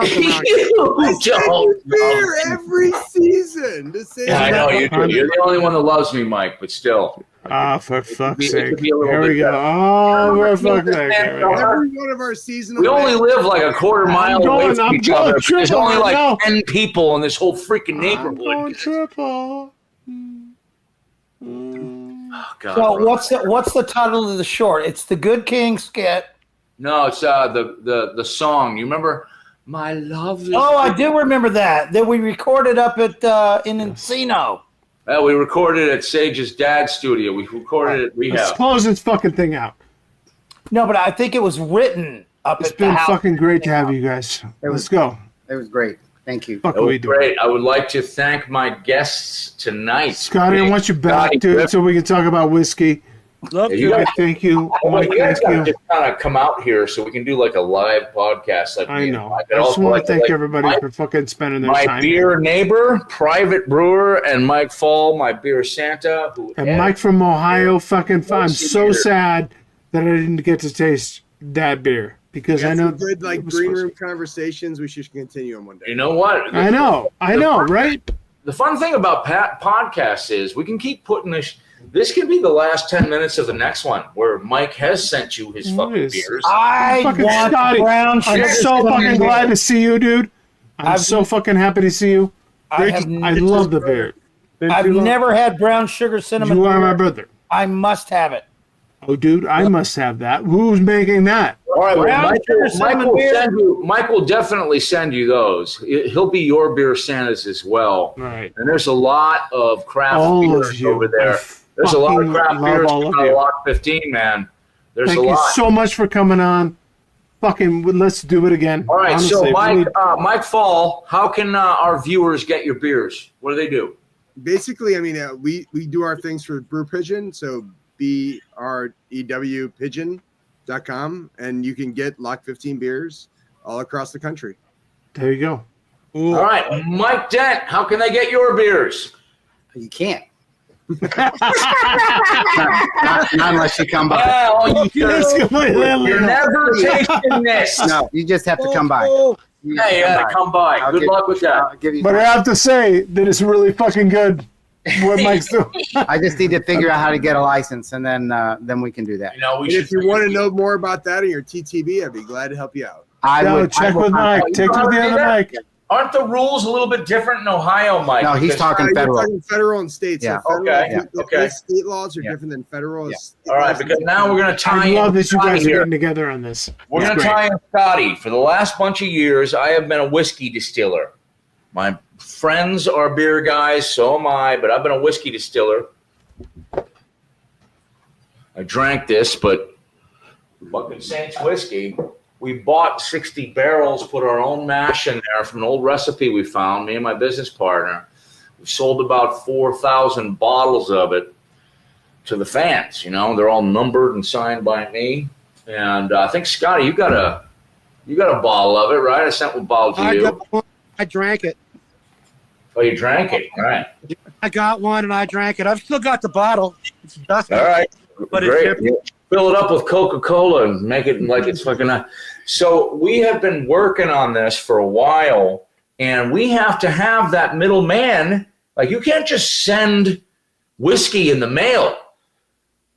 You don't. Beer every season. To say Yeah, I know you do. You're the only one that loves me, Mike, but still. Ah, for fuck's it sake. could be a little Here we bit go. better. Oh, for fuck's sake. Here we go. Every one of our seasonal. We only live like a quarter mile away from each other. There's triple only right now. like 10 people in this whole freaking I'm neighborhood. going triple. Oh, God, So bro. what's the title of the short? It's the Good King skit. No, it's the song. You remember? My love is... Oh, I do remember that we recorded up at in Encino. We recorded at Sage's dad's studio. We recorded it at Let's Rehab. close this fucking thing out. No, but I think it was written up It's at the been house. fucking great to have you guys. Let's go. It was great. Thank you. Fuck That are we was doing? great. I would like to thank my guests tonight. Scotty, I want you back, Scotty dude, Griffin. so we can talk about whiskey. Love Yeah, you to. guys- Thank you. Well, Mike, you guys thank gotta you. just kind of come out here so we can do like a live podcast. Like I me and know. Mike. I And just also want like to thank like everybody my, for fucking spending their my time. beer neighbor, private brewer, and Mike Pfahl, my beer Santa. Who And Mike from Ohio, fucking fun. I'm Mercy so beer. sad that I didn't get to taste that beer because I know good like it was green supposed room conversations. We should continue on one day. You know what? I know, right? the fun thing about podcasts is we can keep putting this. This could be the last 10 minutes of the next one where Mike has sent you his fucking beers. I Fucking want Scotty, brown sugar. I'm so fucking glad to see you, dude. I'm so fucking happy to see you. I love the beer. I've never had brown sugar cinnamon. You are beer. my brother. I must have it. Oh, dude, I must have that. Who's making that? All right, well, Mike will beer. definitely send you those. He'll be your beer Santas as well. All right. And there's a lot of craft All beers of you. over there. There's a lot of craft beers on Lock 15, man. There's Thank a lot. you so much for coming on. Fucking, let's do it again. All right, Honestly, so Mike Pfahl, how can our viewers get your beers? What do they do? Basically, I mean, we do our things for Brew Pigeon, so brewpigeon.com, and you can get Lock 15 beers all across the country. There you go. Ooh. All right, Mike Dent, how can they get your beers? You can't. not unless you come by. Well, you're never tasting this. No, you just have to come by. Yeah, you gotta come by. Good luck with that. But I have to say that it's really fucking good what Mike's doing. I just need to figure out how to get a license, and then we can do that. You know, if you want to know more about that in your TTB, I'd be glad to help you out. Check with Mike. Take with the other Mike. Aren't the rules a little bit different in Ohio, Mike? No, he's talking federal. Talking federal and state. Yeah. So federal, Okay. State laws are different than federal. Yeah. State All right, laws. because now we're going to tie in. I love that you guys are here. getting together on this. We're going to tie in Scotty. For the last bunch of years, I have been a whiskey distiller. My friends are beer guys, so am I, but I've been a whiskey distiller. I drank this, but fucking Saints whiskey. We bought 60 barrels, put our own mash in there from an old recipe we found, me and my business partner. We sold about 4,000 bottles of it to the fans. You know, they're all numbered and signed by me. And I think, Scotty, you got a bottle of it, right? I sent a bottle to you. I drank it. Oh, you drank it, all right? I got one and I drank it. I've still got the bottle. It's Duffy. All right, But great. Fill it up with Coca-Cola and make it like it's fucking. So we have been working on this for a while, and we have to have that middleman. Like, you can't just send whiskey in the mail.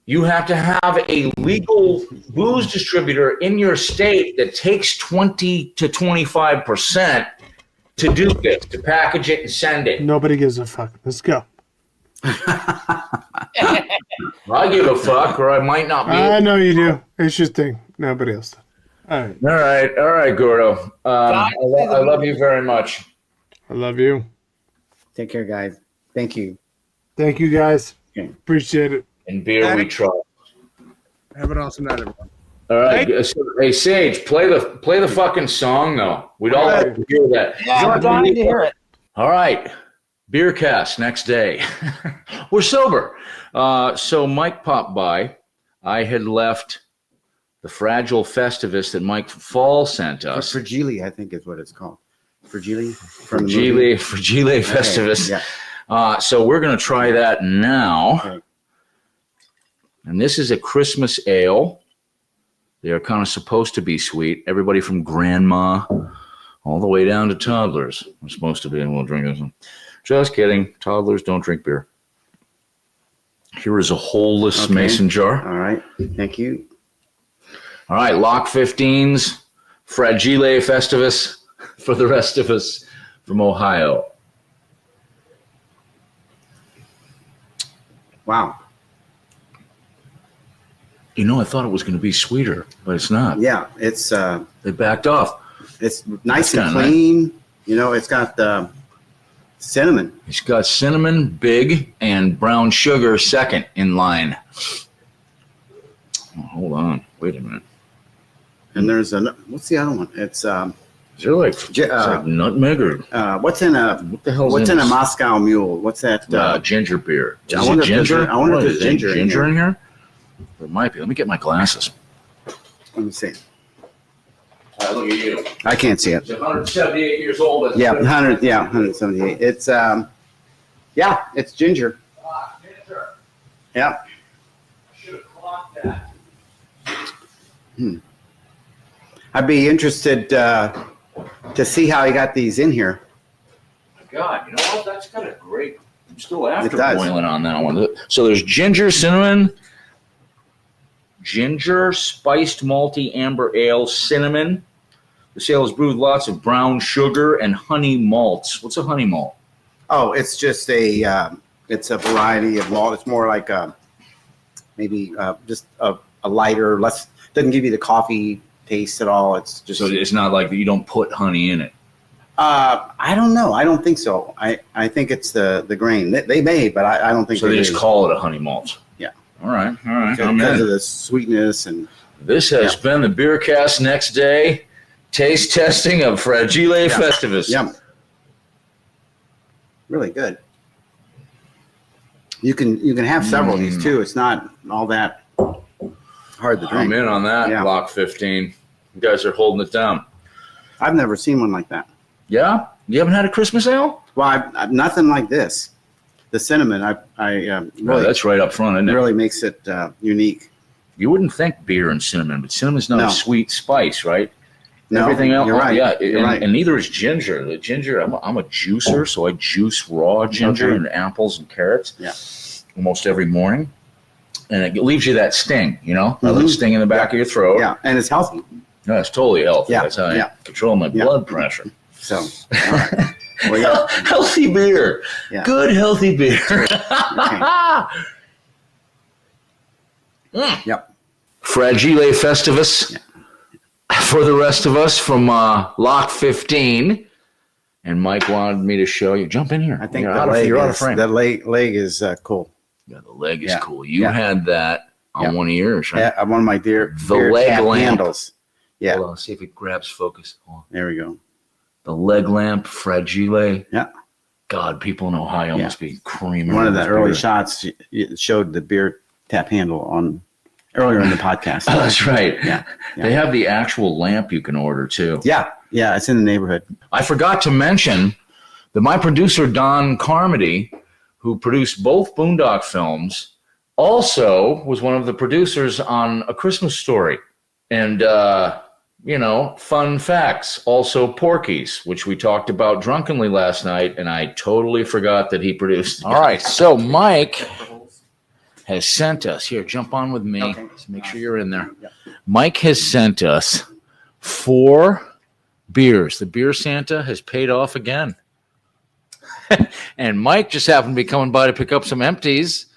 You have to have a legal booze distributor in your state that takes 20 to 25% to do this, to package it and send it. Nobody gives a fuck. Let's go. I give a fuck, or I might not be. I know you do. It's your thing. Nobody else does. All right, Gordo. I love you very much. I love you. Take care, guys. Thank you. Thank you, guys. Appreciate it. In beer we trust. Have an awesome night, everyone. All right, hey Sage, play the fucking song though. We'd all like to hear that. Yeah, I'm dying to hear it. All right, beer cast next day. We're sober. So Mike popped by. I had left the fragile Festivus that Mike Pfahl sent us. Fragile, I think is what it's called. Fragile from the movie. Fragile Festivus. Okay, yeah. So we're going to try that now. Okay. And this is a Christmas ale. They are kind of supposed to be sweet. Everybody from grandma all the way down to toddlers are supposed to be, and we'll drink this one. Just kidding. Toddlers don't drink beer. Here is a holeless mason jar. All right. Thank you. All right. Lock 15s. Fragile Festivus for the rest of us from Ohio. Wow. You know, I thought it was going to be sweeter, but it's not. Yeah, it's They backed off. it's nice That's and kinda clean. You know, it's got the cinnamon. It's got cinnamon, big, and brown sugar second in line. Oh, hold on. Wait a minute. And there's what's the other one? It's Is there like, nutmeg or what's in a what the hell? what's in a Moscow Mule? What's that? Ginger beer. I Is wonder it if there's ginger? I wonder if What, there's is there ginger in ginger here. in here? There might be. Let me get my glasses. Let me see. All right, look at you. I can't see it. It's 178 years old. Yeah, 100. Yeah, 178. It's yeah, it's ginger. Ginger. Yeah. I should have clocked that. I'd be interested to see how he got these in here. God. You know what? That's got a great. I'm still after does. boiling on that one. So there's ginger, cinnamon, ginger, spiced malty amber ale, cinnamon. This ale is brewed with lots of brown sugar and honey malts. What's a honey malt? Oh, it's just it's a variety of malt. It's more like maybe just a lighter, less, doesn't give you the coffee taste at all. It's just. So it's not like you don't put honey in it. I don't know. I don't think so. I think it's the grain. They may, but I don't think so. They just call it a honey malt. Yeah. All right. Because of the sweetness and. This has been the Beer Cast Next Day taste testing of Fragile Festivus. Yum. Really good. You can have several of these too. It's not all that hard to drink. I'm in on that. Yeah. Block 15. You guys are holding it down. I've never seen one like that. Yeah? You haven't had a Christmas ale? Well, I've nothing like this. The cinnamon, really, that's right up front, isn't it? Really makes it unique. You wouldn't think beer and cinnamon, but cinnamon's not a sweet spice, right? No, everything else, you're right. You're right. And neither is ginger. The ginger, I'm a juicer, so I juice raw ginger and apples and carrots almost every morning. And it leaves you that sting, that little sting in the back of your throat. Yeah, and it's healthy. No, it's totally healthy. Yeah. That's how I control my blood pressure. So, all right. Well, healthy beer. Yeah. Good, healthy beer. Yep. Fragile Festivus. For the rest of us from Lock 15. And Mike wanted me to show you. Jump in here. I think you're out of frame. The leg is cool. Yeah, the leg is cool. You had that on one of yours, right? Yeah, one of my beer leg tap lamp handles. Yeah. Hold on, see if it grabs focus. There we go. The leg lamp, Fragile. Yeah. God, people in Ohio must be creaming. One of the early shots showed the beer tap handle on earlier in the podcast. Oh, that's right. Yeah. They have the actual lamp you can order too. Yeah. Yeah. It's in the neighborhood. I forgot to mention that my producer, Don Carmody, who produced both Boondock films, also was one of the producers on A Christmas Story. And, fun facts. Also Porky's, which we talked about drunkenly last night, and I totally forgot that he produced. All right. So Mike has sent us here. Jump on with me. Okay. Let's make sure you're in there. Yep. Mike has sent us 4 beers. The beer Santa has paid off again. And Mike just happened to be coming by to pick up some empties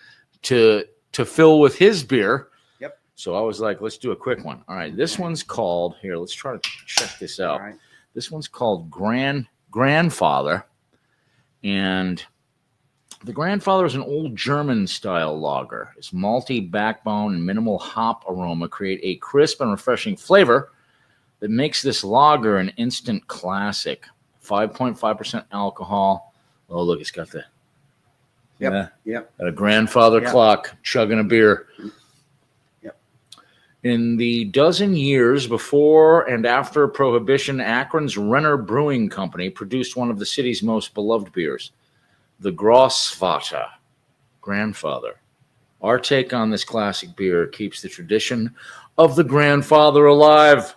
to fill with his beer. Yep. So I was like, let's do a quick one. All right. This one's called, here, let's try to check this out. All right. This one's called Grandfather. And the Grandfather is an old German-style lager. Its malty backbone and minimal hop aroma create a crisp and refreshing flavor that makes this lager an instant classic. 5.5% alcohol. Oh, look, it's got the got a grandfather clock chugging a beer. Yep. In the dozen years before and after Prohibition, Akron's Renner Brewing Company produced one of the city's most beloved beers, the Grossvater, Grandfather. Our take on this classic beer keeps the tradition of the grandfather alive,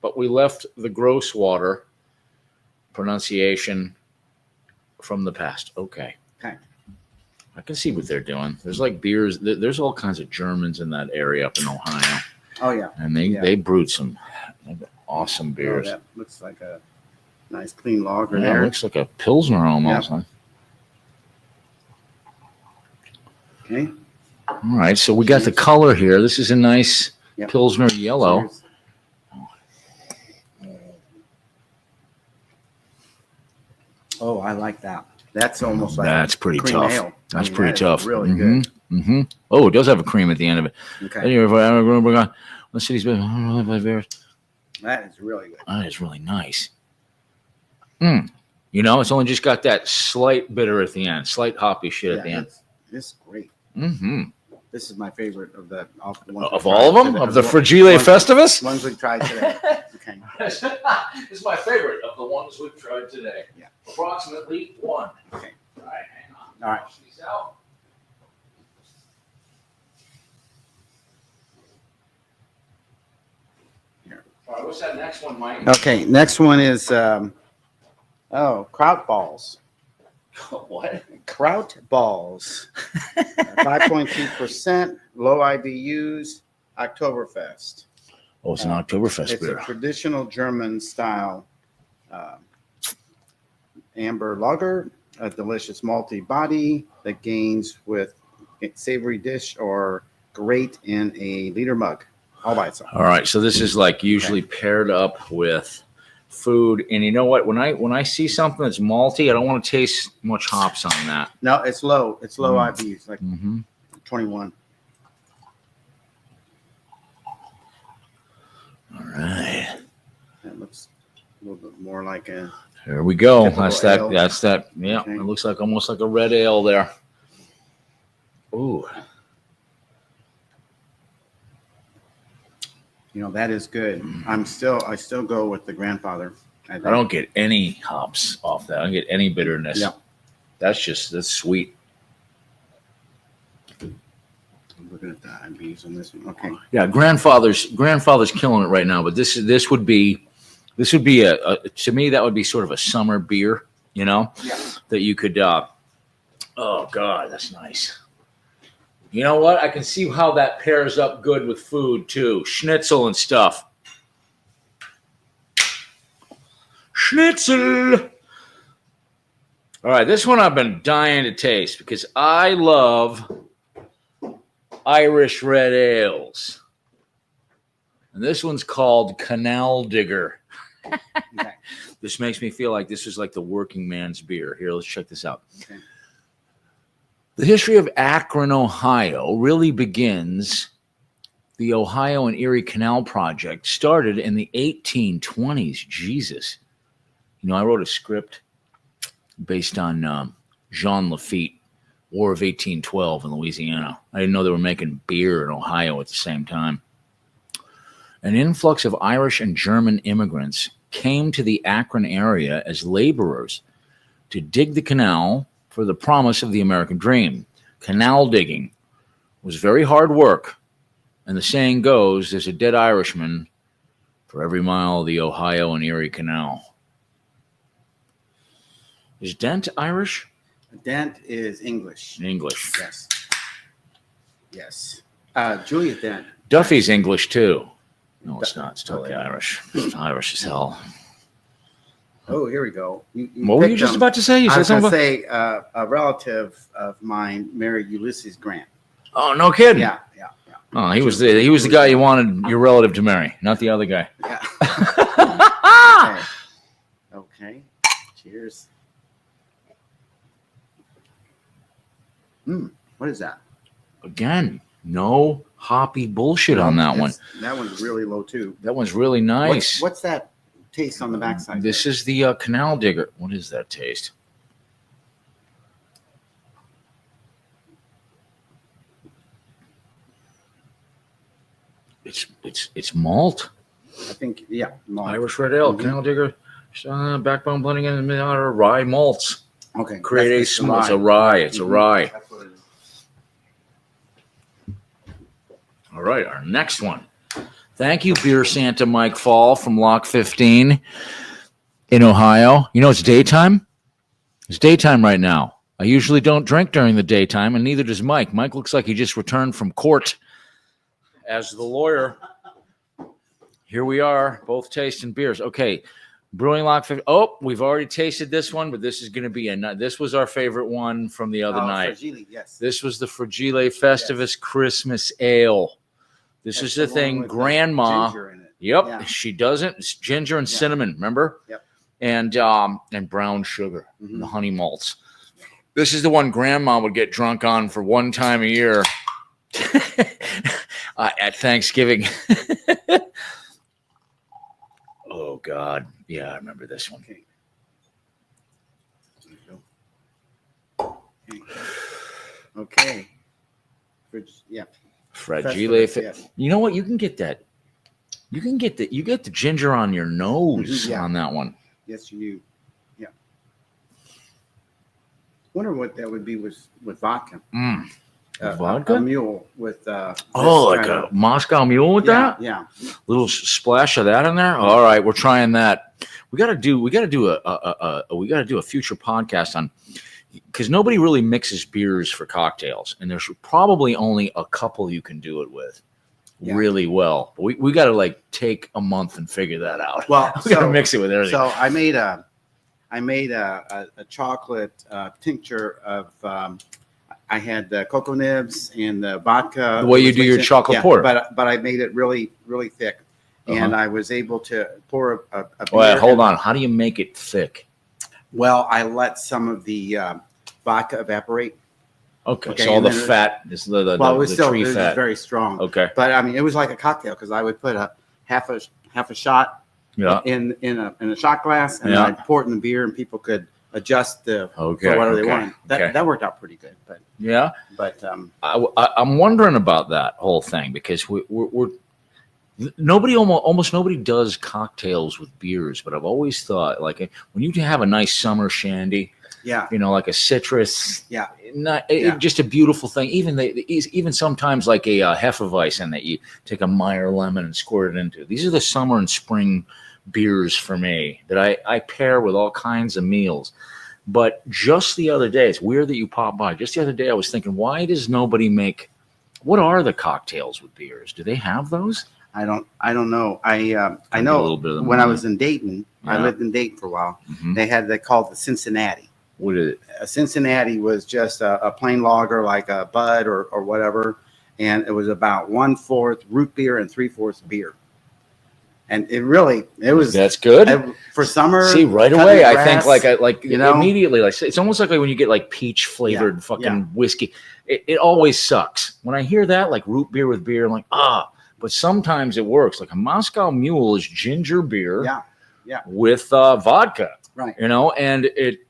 but we left the Grosswater pronunciation from the past. Okay. I can see what they're doing. There's like beers. There's all kinds of Germans in that area up in Ohio. Oh, yeah. And they brewed some awesome beers. Oh, that looks like a nice clean lager there. It looks like a Pilsner almost. Yep. Huh? Okay. All right. So we got the color here. This is a nice Pilsner yellow. Cheers. Oh, I like that. That's almost like that's pretty tough. Ale. That's pretty tough. Really good. Mm-hmm. Oh, it does have a cream at the end of it. Okay. The city's been. That is really good. That is really nice. It's only just got that slight bitter at the end, slight hoppy shit at the end. This is great. Mm-hmm. This is my favorite of the of all of them today. Of the Fragile Festivus ones we've tried today. Okay. This is my favorite of the ones we've tried today. Yeah. Approximately 1. Okay. All right, hang on. All right. Wash these out. Here. All right, what's that next one, Mike? Okay, next one is kraut balls. What? Kraut Balls. 5.2%, low IBUs, Oktoberfest. Oh, it's an Oktoberfest It's beer. a traditional German style amber lager, a delicious malty body that gains with savory dish or grate in a liter mug, all by itself. All right, so this is like usually paired up with food, and you know what? When I see something that's malty, I don't want to taste much hops on that. No, it's low. It's low IBUs, like 21. All right. That looks a little bit more like a. Here we go. Typical That's that. ale. That's that. Yeah, Okay. It looks like almost like a red ale there. Ooh. You know, that is good. I still go with the grandfather. I don't get any hops off that. I don't get any bitterness. Yeah. That's sweet. I'm looking at the IBUs on this one. Okay. Yeah, grandfather's killing it right now. But this would be a to me that would be sort of a summer beer, you know, that you could. Oh God, that's nice. You know what? I can see how that pairs up good with food too, schnitzel and stuff. Schnitzel. All right, this one I've been dying to taste because I love Irish red ales. And this one's called Canal Digger. This makes me feel like this is like the working man's beer. Here, let's check this out. Okay. The history of Akron, Ohio really begins. The Ohio and Erie Canal Project started in the 1820s. Jesus. You know, I wrote a script based on Jean Lafitte, War of 1812 in Louisiana. I didn't know they were making beer in Ohio at the same time. An influx of Irish and German immigrants came to the Akron area as laborers to dig the canal for the promise of the American dream. Canal digging was very hard work, and the saying goes, there's a dead Irishman for every mile of the Ohio and Erie Canal. Is Dent Irish? Dent is English. English. Yes. Yes. Julia Dent. Duffy's English too. No, it's not. It's totally Irish. It's Irish as hell. Oh, here we go. What were you just about to say? You I said was going something to about... say a relative of mine married Ulysses Grant. Oh, no kidding. Yeah. Oh, he was the guy you wanted your relative to marry, not the other guy. Yeah. Okay. Cheers. What is that? Again, no hoppy bullshit on that one. That one's really low too. That one's really nice. What's that taste on the backside? This is the Canal Digger. What is that taste? It's malt. I think, yeah. Malt. Irish red ale, Canal Digger, backbone blending in the rye malts. Okay. Create a small. It's a rye. It's a rye. That's what it is. All right, our next one. Thank you, Beer Santa Mike Pfahl from Lock 15 in Ohio. You know, it's daytime. It's daytime right now. I usually don't drink during the daytime, and neither does Mike. Mike looks like he just returned from court as the lawyer. Here we are, both tasting beers. Okay, Brewing Lock 15. Oh, we've already tasted this one, but this is going to be this was our favorite one from the other night. Fragile, yes. This was the Fragile Festivus Christmas Ale. This is the thing, Grandma. Ginger in it. Yep, Yeah. she doesn't. It's ginger and cinnamon, remember? Yep. And brown sugar, the honey malts. This is the one Grandma would get drunk on for one time a year at Thanksgiving. Oh God, yeah, I remember this one. Okay. Yeah. Fragile. Yes. You know what? You can get that. You get the ginger on your nose Yeah. on that one. Yes, you do. Yeah. Wonder what that would be with vodka. Vodka? A mule with. Like a Moscow Mule with that? Yeah. Little splash of that in there. All right, we're trying that. We got to do a future podcast on because nobody really mixes beers for cocktails, and there's probably only a couple you can do it with really well. But we got to like take a month and figure that out. Well, we got to mix it with everything. So I made a chocolate tincture of. I had the cocoa nibs and the vodka. The way you do your chocolate porter. But I made it really, really thick. And I was able to pour a beer. Wait, hold on. How do you make it thick? Well, I let some of the vodka evaporate. Okay, so all the fat is the it was tree fat. It was very strong. Okay. But I mean, it was like a cocktail because I would put a half a shot in a shot glass, and then I'd pour it in the beer, and people could adjust for whatever they wanted. That worked out pretty good. But I'm wondering about that whole thing because we're almost nobody does cocktails with beers, but I've always thought like when you have a nice summer shandy, like a citrus, just a beautiful thing. Even sometimes like a Hefeweizen that you take a Meyer lemon and squirt it into. These are the summer and spring beers for me that I pair with all kinds of meals. But just the other day, it's weird that you popped by. Just the other day, I was thinking, why does nobody make? What are the cocktails with beers? Do they have those? I don't know. I know a little bit of when I was in Dayton. I lived in Dayton for a while. Mm-hmm. They called the Cincinnati. What is it? A Cincinnati was just a plain lager like a Bud or whatever, and it was about 1/4 root beer and 3/4 beer. And it was that's good for summer. See, right away, I think immediately, like it's almost like when you get like peach flavored whiskey. It always sucks when I hear that, like root beer with beer. I'm like, but sometimes it works. Like a Moscow Mule is ginger beer, with vodka, right? And it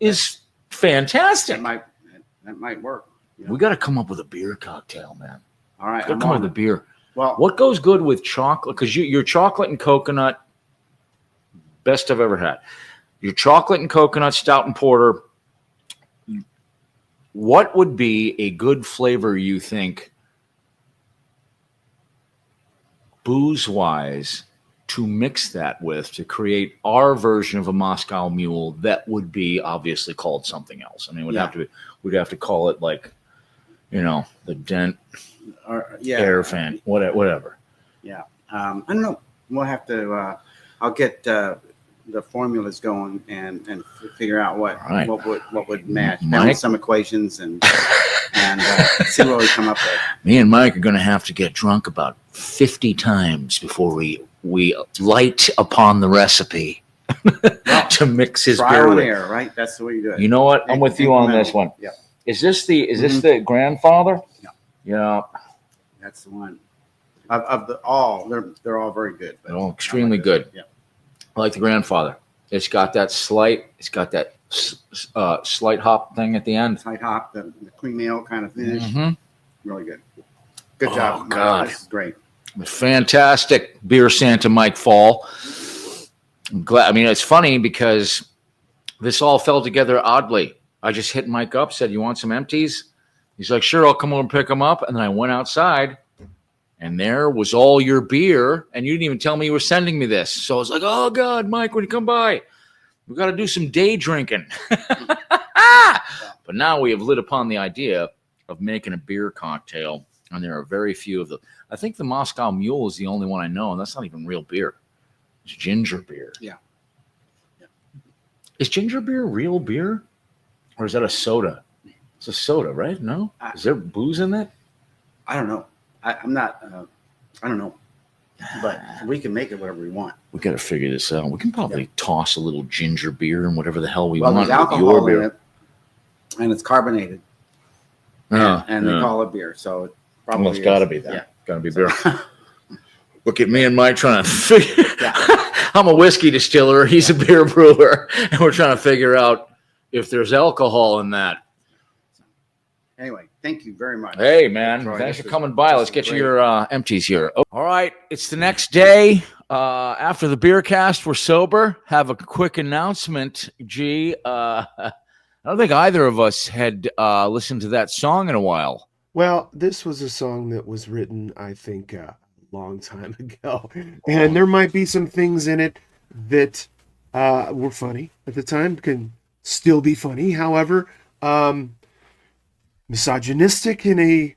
is fantastic. That might work. We got to come up with a beer cocktail, man. All right, come up with a beer. Well, what goes good with chocolate? Because your chocolate and coconut, best I've ever had. Your chocolate and coconut stout and porter. What would be a good flavor you think, booze-wise, to mix that with to create our version of a Moscow Mule that would be obviously called something else? I mean, we'd have to call it like, the Dent. Air fan, whatever. Yeah, I don't know. We'll have to. I'll get the formulas going and figure out what would match. Balance some equations and see what we come up with. Me and Mike are going to have to get drunk about 50 times before we light upon the recipe to mix his beer with. Air, right? That's the way you do it. You know what? I'm with you on this one. Yeah. Is this the grandfather? Yeah, that's the one. Of the all, they're all very good. They're all extremely good. Yeah, I like the grandfather. It's got that slight hop thing at the end. Slight hop, the cream ale kind of finish. Mm-hmm. Really good. Good job. Oh God, this is great. Fantastic beer, Santa Mike Pfahl. I'm glad. I mean, it's funny because this all fell together oddly. I just hit Mike up, said, "You want some empties?" He's like, "Sure, I'll come over and pick them up." And then I went outside, and there was all your beer, and you didn't even tell me you were sending me this. So I was like, "Oh, God, Mike, when you come by, we got to do some day drinking." But now we have lit upon the idea of making a beer cocktail, and there are very few of them. I think the Moscow Mule is the only one I know, and that's not even real beer. It's ginger beer. Yeah. Is ginger beer real beer, or is that a soda? It's a soda, right? No? Is there booze in that? I don't know. I'm not. I don't know. But we can make it whatever we want. We got to figure this out. We can probably toss a little ginger beer and whatever the hell we want. There's alcohol in it, and it's carbonated. And they call it beer, so it probably it's got to be that. Yeah. Got to be beer. Look at me and Mike trying to figure. I'm a whiskey distiller. He's a beer brewer, and we're trying to figure out if there's alcohol in that. Anyway, thank you very much. Hey, man. Thanks for coming by. Let's get you your empties here. Oh. All right. It's the next day. After the beer cast, we're sober. Have a quick announcement, G. I don't think either of us had listened to that song in a while. Well, this was a song that was written, I think, a long time ago. And there might be some things in it that were funny at the time. still be funny. However, misogynistic in a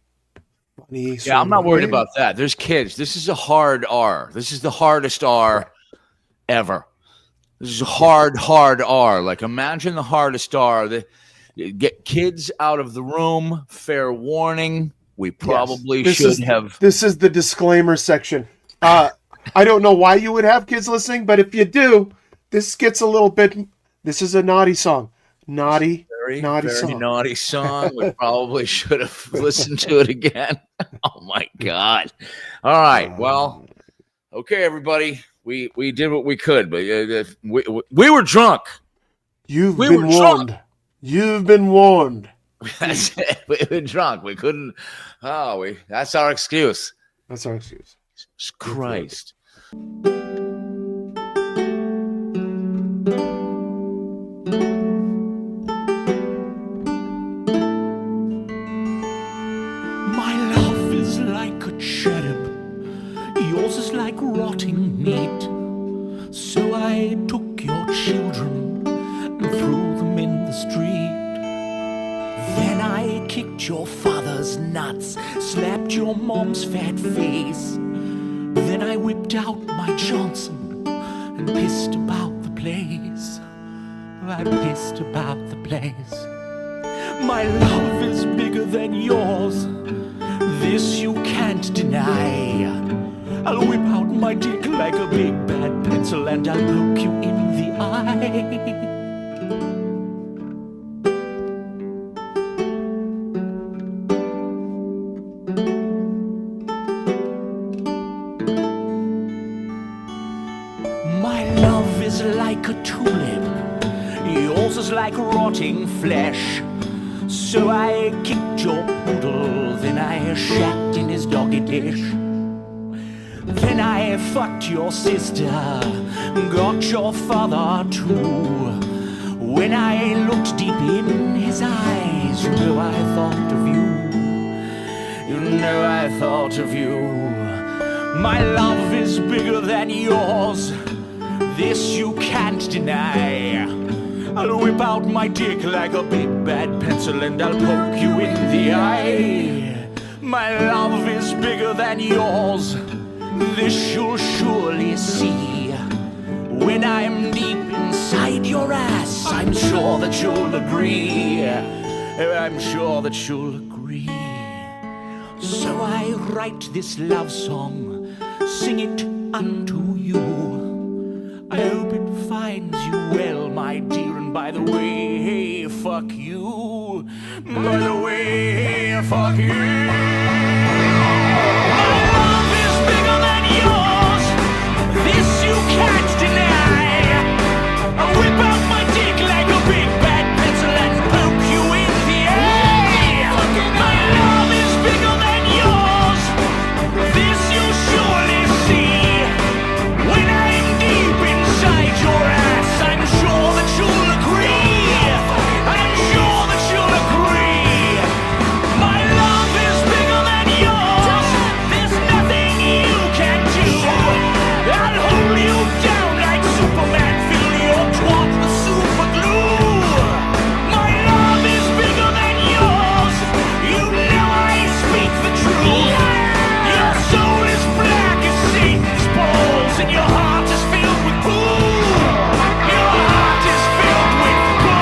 funny. Yeah, I'm not worried about that. There's kids. This is a hard R. This is the hardest R ever. This is a hard R. Like, imagine the hardest R. Get kids out of the room. Fair warning. We probably should have. This is the disclaimer section. I don't know why you would have kids listening, but if you do, this gets a little bit. This is a naughty song. Very naughty song. We probably should have listened to it again. Oh my God. All right. Well, okay, everybody. We did what we could, but we were drunk. You've been warned. You've been warned. That's it. We were drunk. We couldn't. That's our excuse. That's our excuse. Jesus Christ. My love is like a cherub, yours is like rotting meat. So I took your children and threw them in the street. Then I kicked your father's nuts, slapped your mom's fat face. Then I whipped out my Johnson and pissed about the place. I pissed about the place. My love is bigger than yours, this you can't deny. I'll whip out my dick like a big bad pencil and I'll poke you in the eye. Like a tulip, yours is like rotting flesh. So I kicked your poodle, then I shat in his doggy dish. Then I fucked your sister, got your father too. When I looked deep in his eyes, you know I thought of you. You know I thought of you. My love is bigger than yours, this you can't deny. I'll whip out my dick like a big bad pencil and I'll poke you in the eye. My love is bigger than yours, this you'll surely see. When I'm deep inside your ass, I'm sure that you'll agree. I'm sure that you'll agree. So I write this love song, sing it unto you. I hope it finds you well, my dear, and by the way, hey, fuck you. By the way, hey, fuck you. My love is bigger than yours, this you can't deny. I'll whip out my dick like a big bad pencil and poke you in the eye. My love is bigger than yours, this you surely see. When I'm deep inside your ass, I'm sure that you'll agree. I'm sure that you'll agree. My love is bigger than yours, there's nothing you can do. I'll hold you down like Superman, fill your twat with super glue. My love is bigger than yours, you know I speak the truth. Your soul is black as Satan's balls and your heart is filled with poo. Your heart is filled with poo.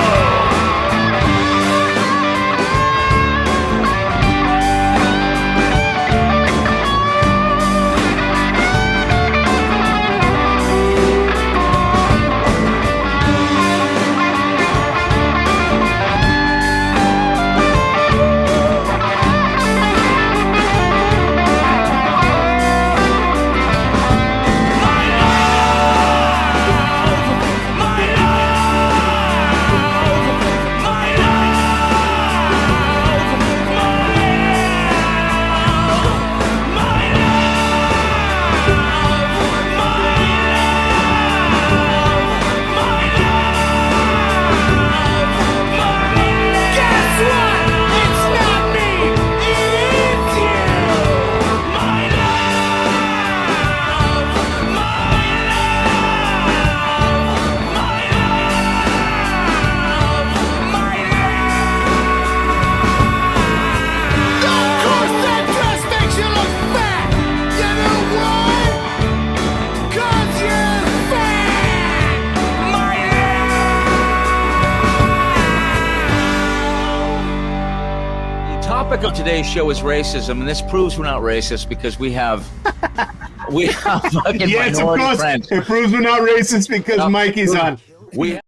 topic of today's show is racism, and this proves we're not racist because we have fucking Yes, of minority course. friends. It proves we're not racist because Mikey's on. We